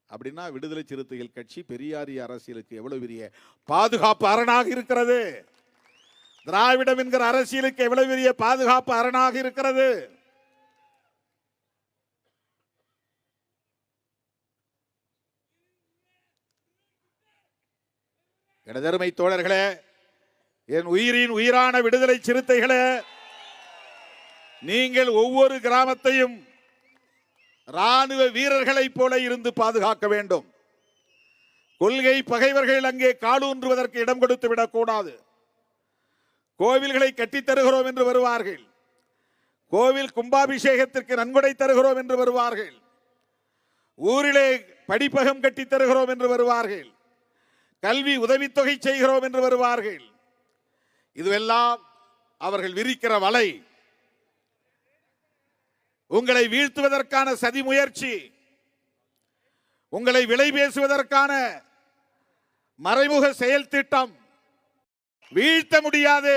அப்படின்னா விடுதலை சிறுத்தைகள் கட்சி பெரியாரிய அரசியலுக்கு எவ்வளவு பெரிய பாதுகாப்பு அரணாக இருக்கிறது. திராவிடம் என்கிற அரசியலுக்கு எவ்வளவு பெரிய பாதுகாப்பு அரணாக இருக்கிறது. எனதருமை தோழர்களே, என் உயிரின் உயிரான விடுதலை சிறுத்தைகளே, நீங்கள் ஒவ்வொரு கிராமத்தையும் ராணுவ வீரர்களைப் போல இருந்து பாதுகாக்க வேண்டும். கொள்கை பகைவர்கள் அங்கே காலூன்றுவதற்கு இடம் கொடுத்து விடக்கூடாது. கோவில்களை கட்டித் தருகிறோம் என்று வருவார்கள், கோவில் கும்பாபிஷேகத்திற்கு நன்கொடை தருகிறோம் என்று வருவார்கள், ஊரிலே படிப்பகம் கட்டித் தருகிறோம் என்று வருவார்கள், கல்வி உதவித்தொகை செய்கிறோம் என்று வருவார்கள். இதுவெல்லாம் அவர்கள் விரிக்கிற வலை, உங்களை வீழ்த்துவதற்கான சதி முயற்சி, உங்களை விலை பேசுவதற்கான மறைமுக செயல் திட்டம். வீழ்த்த முடியாது,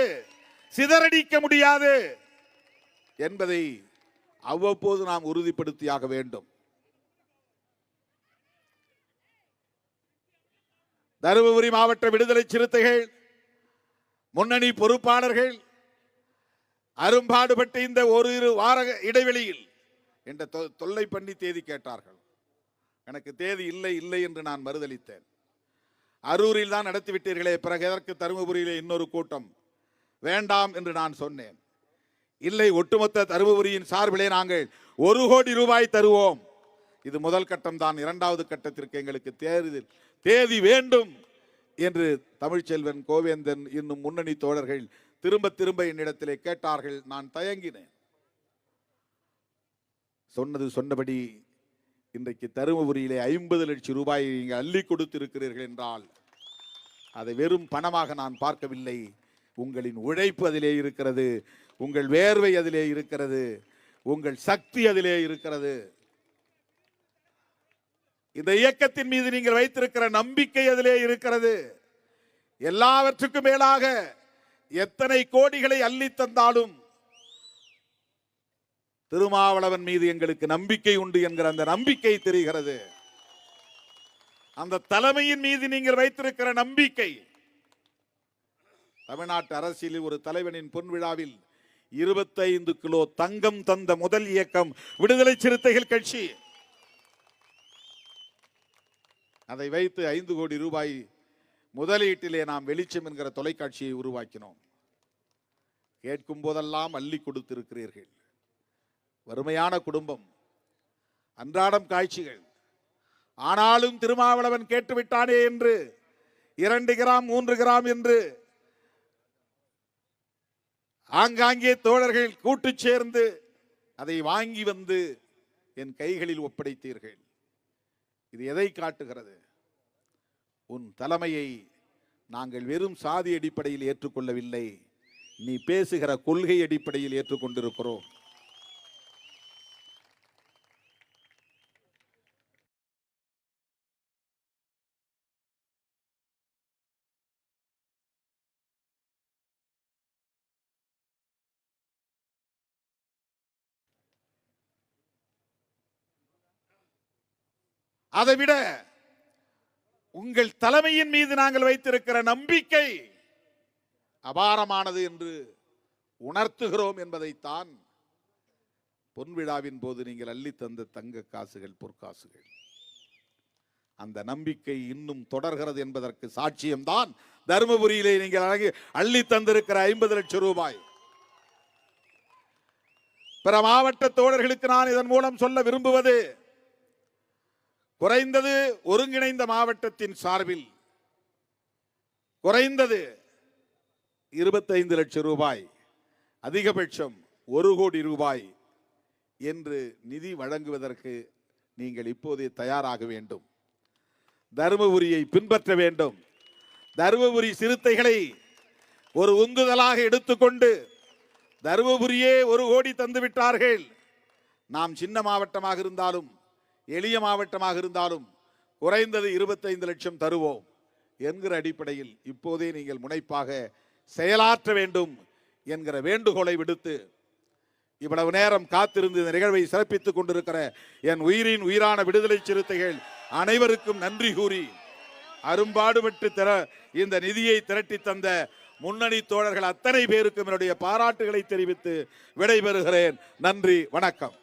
சிதறடிக்க முடியாது என்பதை அவ்வப்போது நாம் உறுதிப்படுத்தியாக வேண்டும். தருமபுரி மாவட்ட விடுதலை சிறுத்தைகள் முன்னணி பொறுப்பாளர்கள் அரும்பாடுபட்டு இந்த ஒரு வார இடைவெளியில் என்ற தொல்லை பண்ணி தேதி கேட்டார்கள். எனக்கு தேதி இல்லை இல்லை என்று நான் மறுதளித்தேன். அரூரில் தான் நடத்திவிட்டீர்களே, பிறகு எதற்கு தருமபுரியிலே இன்னொரு கூட்டம் வேண்டாம் என்று நான் சொன்னேன். இல்லை, ஒட்டுமொத்த தருமபுரியின் சார்பிலே நாங்கள் 1 கோடி ரூபாய் தருவோம். இது முதல் கட்டம் தான், 2வது கட்டத்திற்கு எங்களுக்கு தேதி வேண்டும் என்று தமிழ்ச்செல்வன், கோவேந்தன், இன்னும் முன்னணி தோழர்கள் திரும்ப திரும்ப என்னிடத்திலே கேட்டார்கள். நான் தயங்கினேன். சொன்னது சொன்னபடி இன்றைக்கு தருமபுரியிலே 50 லட்சம் ரூபாயை நீங்கள் அள்ளி கொடுத்திருக்கிறீர்கள் என்றால் அதை வெறும் பணமாக நான் பார்க்கவில்லை. உங்களின் உழைப்பு அதிலே இருக்கிறது, உங்கள் வேர்வை அதிலே இருக்கிறது, உங்கள் சக்தி அதிலே இருக்கிறது. இந்த இயக்கத்தின் மீது நீங்கள் வைத்திருக்கிற நம்பிக்கை அதிலே இருக்கிறது. எல்லாவற்றுக்கும் மேலாக எத்தனை கோடிகளை அள்ளி தந்தாலும் திருமாவளவன் மீது எங்களுக்கு நம்பிக்கை உண்டு என்கிற அந்த நம்பிக்கை தெரிகிறது. அந்த தலைமையின் மீது நீங்கள் வைத்திருக்கிற நம்பிக்கை. தமிழ்நாட்டு அரசியலில் ஒரு தலைவனின் பொன் விழாவில் 25 கிலோ தங்கம் தந்த முதல் இயக்கம் விடுதலை சிறுத்தைகள் கட்சி. அதை வைத்து 5 கோடி ரூபாய் முதலீட்டிலே நாம் வெளிச்சம் என்கிற தொலைக்காட்சியை உருவாக்கினோம். கேட்கும் போதெல்லாம் அள்ளி கொடுத்திருக்கிறீர்கள். வறுமையான குடும்பம், அன்றாடம் காட்சிகள். ஆனாலும் திருமாவளவன் கேட்டுவிட்டானே என்று 2 கிராம் 3 கிராம் என்று ஆங்காங்கே தோழர்கள் கூட்டு சேர்ந்து அதை வாங்கி வந்து என் கைகளில் ஒப்படைத்தீர்கள். இது எதை காட்டுகிறது? உன் தலைமையை நாங்கள் வெறும் சாதி அடிப்படையில் ஏற்றுக்கொள்ளவில்லை, நீ பேசுகிற கொள்கை அடிப்படையில் ஏற்றுக்கொண்டிருக்கிறோம். அதைவிட உங்கள் தலைமையின் மீது நாங்கள் வைத்திருக்கிற நம்பிக்கை அபாரமானது என்று உணர்த்துகிறோம் என்பதைத்தான் பொன் விழாவின் போது நீங்கள் அள்ளி தந்த தங்க காசுகள், பொற்காசுகள், அந்த நம்பிக்கை இன்னும் தொடர்கிறது என்பதற்கு சாட்சியம்தான் தருமபுரியிலே நீங்கள் அள்ளி தந்திருக்கிற 50 லட்சம் ரூபாய். பிற மாவட்ட தோழர்களுக்கு நான் இதன் மூலம் சொல்ல விரும்புவது, குறைந்தது ஒருங்கிணைந்த மாவட்டத்தின் சார்பில் குறைந்தது 25 லட்சம் ரூபாய், அதிகபட்சம் 1 கோடி ரூபாய் என்று நிதி வழங்குவதற்கு நீங்கள் இப்போதே தயாராக வேண்டும். தருமபுரியை பின்பற்ற வேண்டும். தருமபுரி சிறுத்தைகளை ஒரு உந்துதலாக எடுத்துக்கொண்டு, தருமபுரியே 1 கோடி தந்து விட்டார்கள், நாம் சின்ன மாவட்டமாக இருந்தாலும் எளிய மாவட்டமாக இருந்தாலும் குறைந்தது 25 லட்சம் தருவோம் என்கிற அடிப்படையில் இப்போதே நீங்கள் முனைப்பாக செயலாற்ற வேண்டும் என்கிற வேண்டுகோளை விடுத்து, இவ்வளவு நேரம் காத்திருந்து இந்த நிகழ்வை சிறப்பித்துக் கொண்டிருக்கிற என் உயிரின் உயிரான விடுதலை சிறுத்தைகள் அனைவருக்கும் நன்றி கூறி, அரும்பாடுபட்டு இந்த நிதியை திரட்டி தந்த முன்னணி தோழர்கள் அத்தனை பேருக்கும் என்னுடைய பாராட்டுகளை தெரிவித்து விடைபெறுகிறேன். நன்றி, வணக்கம்.